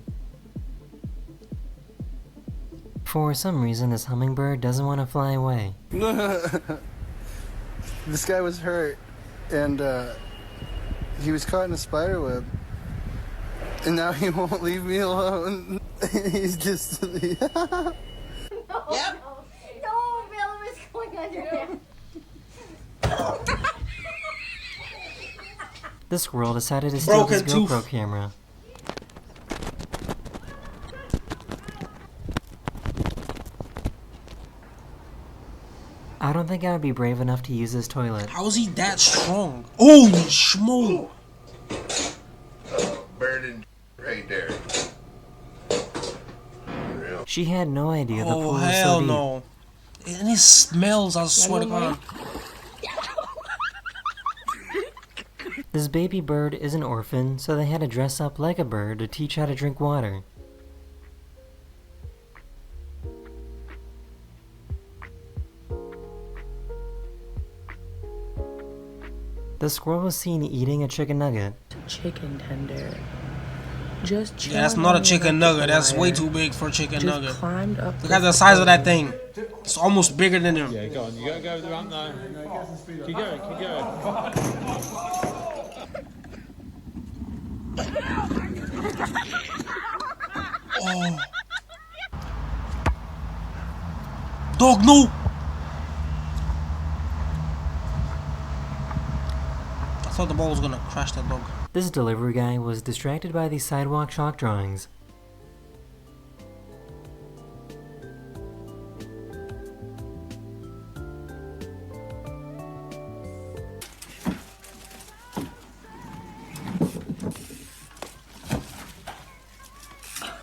For some reason, this hummingbird doesn't want to fly away. This guy was hurt, and he was caught in a spider web. And now he won't leave me alone. He's just... Yep. No, Bill was going under him. This squirrel decided to steal this Broken GoPro tooth. camera. I don't think I would be brave enough to use this toilet. How is he that strong? Holy schmo! Burning right there. She had no idea the pool Oh was hell so deep. no! And it smells. I swear to God. This baby bird is an orphan, so they had to dress up like a bird to teach how to drink water. The squirrel was seen eating a chicken nugget. Chicken tender. Just Yeah, that's not a chicken nugget. That's way too big for a chicken Just nugget. climbed up Look at the size of that thing. It's almost bigger than him. Yeah, go on. You gotta go with the ramp now. Keep going, keep going. Oh. Dog, no! I thought the ball was gonna crash that dog. This delivery guy was distracted by these sidewalk chalk drawings.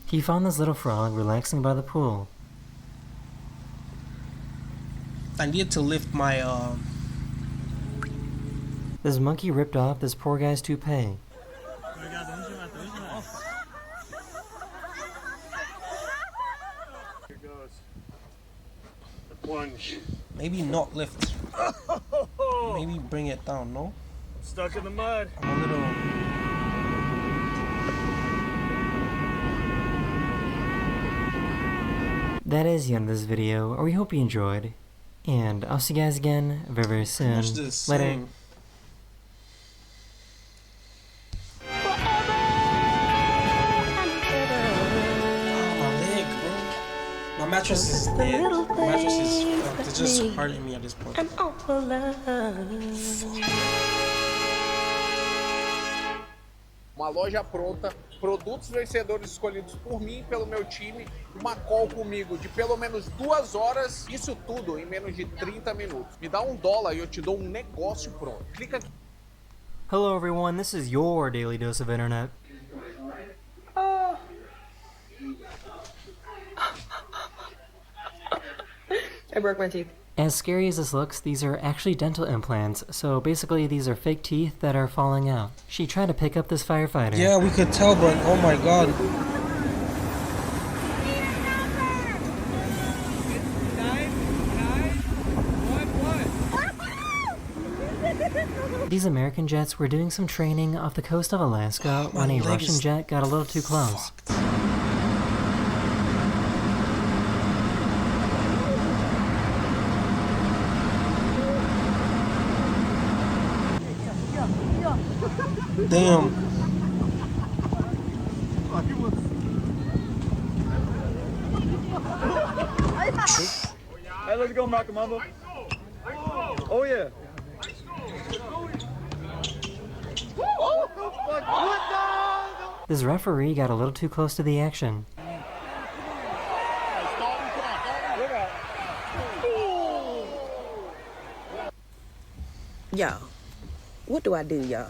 He found this little frog relaxing by the pool. I need to lift my This monkey ripped off this poor guy's toupee. Here goes. The plunge. maybe not lift. Maybe bring it down, no? Stuck in the mud. I'm a little That is the end of this video, or we hope you enjoyed. And I'll see you guys again very, very soon. Watch this. Later. My mattress is dead. My mattress is fucked. It's just hurting me at this point. Uma loja pronta, produtos vencedores escolhidos por mim e pelo meu time, uma call comigo de pelo menos 2 horas, isso tudo em menos de 30 minutos. Me dá $1 e eu te dou um negócio pronto. Clica aqui. Hello everyone, this is your daily dose of internet. I broke my teeth. As scary as this looks, these are actually dental implants, so basically these are fake teeth that are falling out. She tried to pick up this firefighter. Yeah, we could tell, but oh my god. These American jets were doing some training off the coast of Alaska when a Russian jet got a little too close. Damn. Hey, let's go, Malcolm Mamba. Oh, yeah. This referee got a little too close to the action. Y'all, what do I do, y'all?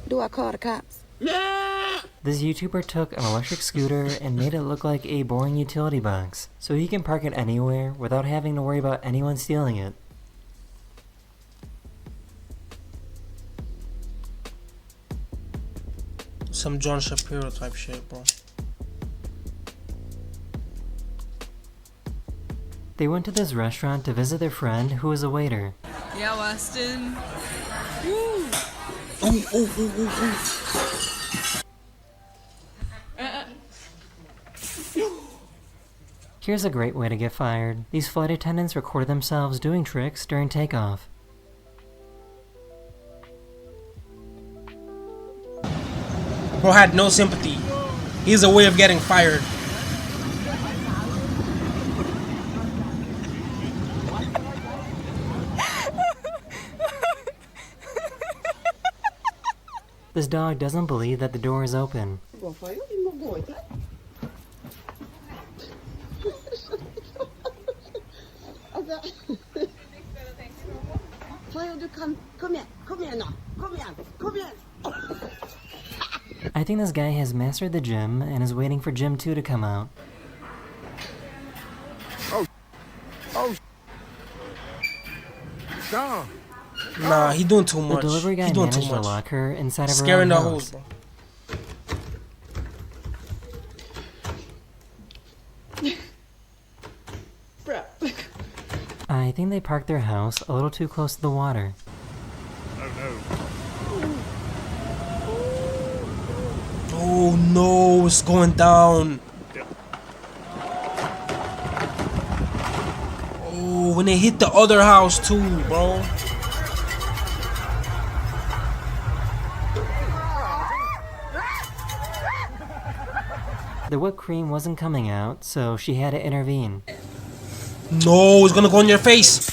Do I call the cops? This YouTuber took an electric scooter and made it look like a boring utility box, so he can park it anywhere without having to worry about anyone stealing it. Some John Shapiro type shit, bro. They went to this restaurant to visit their friend who was a waiter. Yeah, Weston. Woo! Here's a great way to get fired. These flight attendants recorded themselves doing tricks during takeoff. Bro had no sympathy. He's a way of getting fired. This dog doesn't believe that the door is open. I think this guy has mastered the gym and is waiting for Gym 2 to come out. Nah, he doing too much. The delivery guy he doing managed too much. to lock her inside of her Scaring own the house. hoes, bro. I think they parked their house a little too close to the water. Oh no, it's going down. Oh, when they hit the other house too, bro. The whipped cream wasn't coming out, so she had to intervene. No, it's gonna go in your face.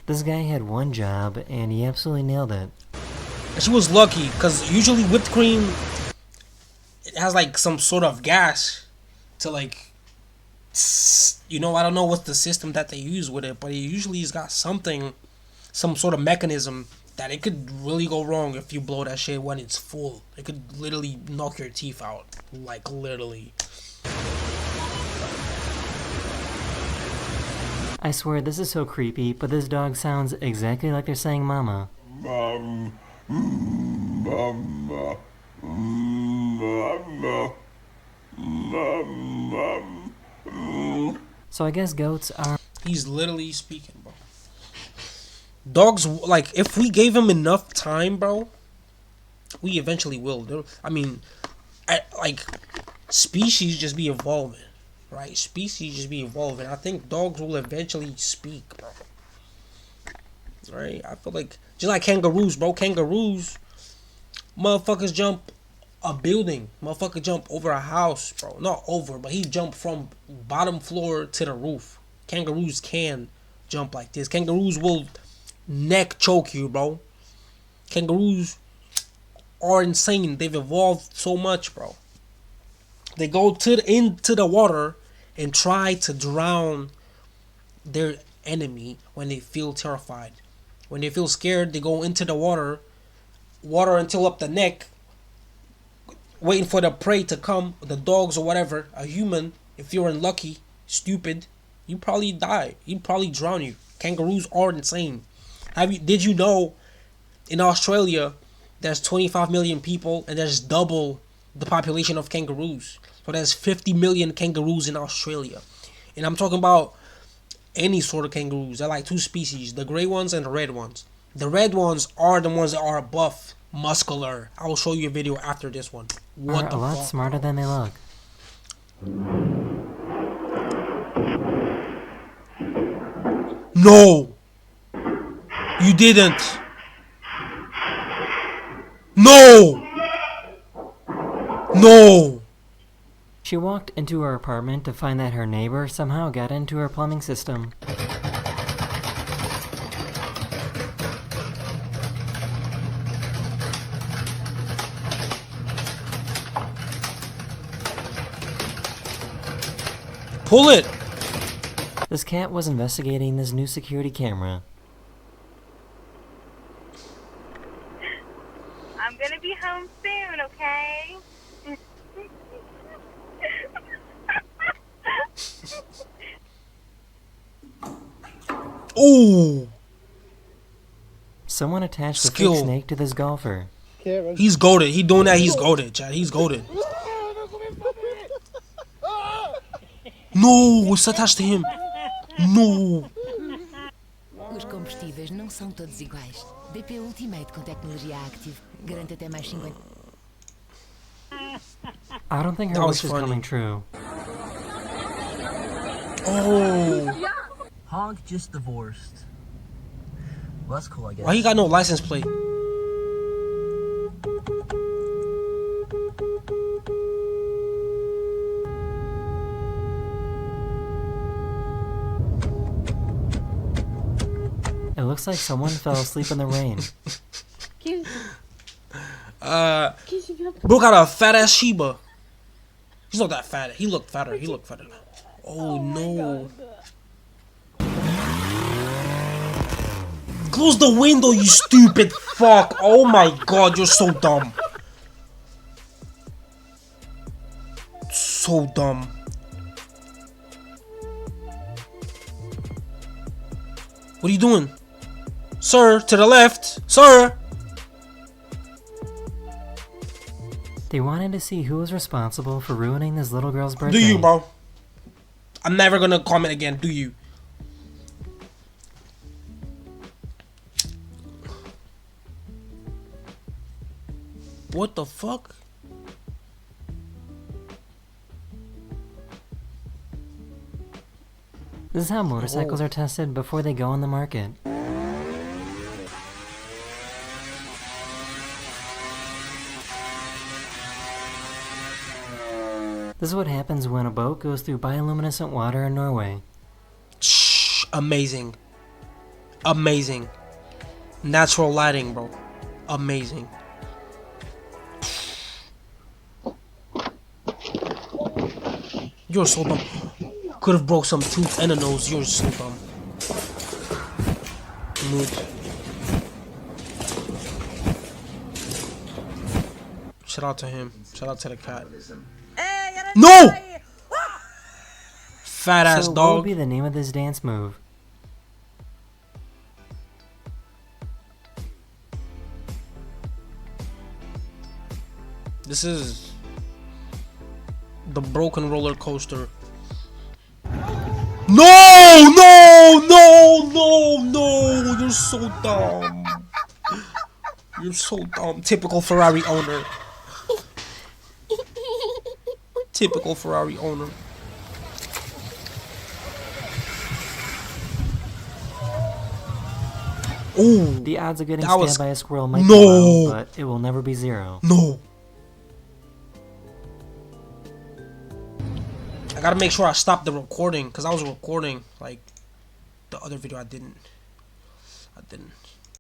This guy had one job, and he absolutely nailed it. And she was lucky, because usually whipped cream, it has like some sort of gas to like, you know, I don't know what's the system that they use with it, but it usually has got something, some sort of mechanism that it could really go wrong if you blow that shit when it's full. It could literally knock your teeth out, like literally. I swear this is so creepy, but this dog sounds exactly like they're saying mama. So I guess goats are... He's literally speaking, bro. Dogs, like, if we gave him enough time, bro, we eventually will. I mean, like, species just be evolving, right? Species just be evolving. I think dogs will eventually speak, bro. Right? I feel like, just like kangaroos, bro. Kangaroos, motherfuckers jump a building. Motherfucker jump over a house, bro. Not over, but he jumped from bottom floor to the roof. Kangaroos can jump like this. Kangaroos will neck choke you, bro. Kangaroos are insane. They've evolved so much, bro. They go into the water and try to drown their enemy when they feel terrified. When they feel scared, they go into the water until up the neck, waiting for the prey to come, the dogs or whatever. A human, if you're unlucky, stupid, you probably die. He'd probably drown you. Kangaroos are insane. Did you know in Australia there's 25 million people and there's double the population of kangaroos? So there's 50 million kangaroos in Australia. And I'm talking about any sort of kangaroos. They're like two species, the gray ones and the red ones. The red ones are the ones that are buff, muscular. I will show you a video after this one. What are a lot smarter than they look. No! You didn't! No! No! She walked into her apartment to find that her neighbor somehow got into her plumbing system. Pull it! This cat was investigating this new security camera. I'm gonna be home soon, okay? Ooh! Someone attached a fake snake to this golfer. He's goated. He doing that. He's goated, Chad. He's goated. No, it's attached to him. No. Os combustíveis não são todos iguais. BP Ultimate com tecnologia Active garante até mais 50. I don't think her wish is coming true. Oh. Honk just divorced. Well, that's cool, I guess. Why he got no license plate? It looks like someone fell asleep in the rain. Bro got a fat ass Sheba. He's not that fat. He looked fatter. He looked fatter. Oh no. Close the window, you stupid fuck. Oh my god, you're so dumb. So dumb. What are you doing? Sir, to the left. Sir. They wanted to see who was responsible for ruining this little girl's birthday. Do you, bro? I'm never gonna comment again. Do you? What the fuck? This is how motorcycles are tested before they go on the market. This is what happens when a boat goes through bioluminescent water in Norway. Shh, amazing. Amazing. Natural lighting, bro. Amazing. You're so dumb. Could have broke some tooth and a nose. You're so dumb. Move. Shout out to him. Shout out to the cat. No! Fat ass so dog. what would be the name of this dance move? This is the broken roller coaster. No, no, no, no, no. You're so dumb. You're so dumb. Typical Ferrari owner. Typical Ferrari owner. Oh, The odds of getting that was- stabbed by a squirrel might No. be low, but it will never be zero. No. I gotta make sure I stop the recording because I was recording like the other video. I didn't.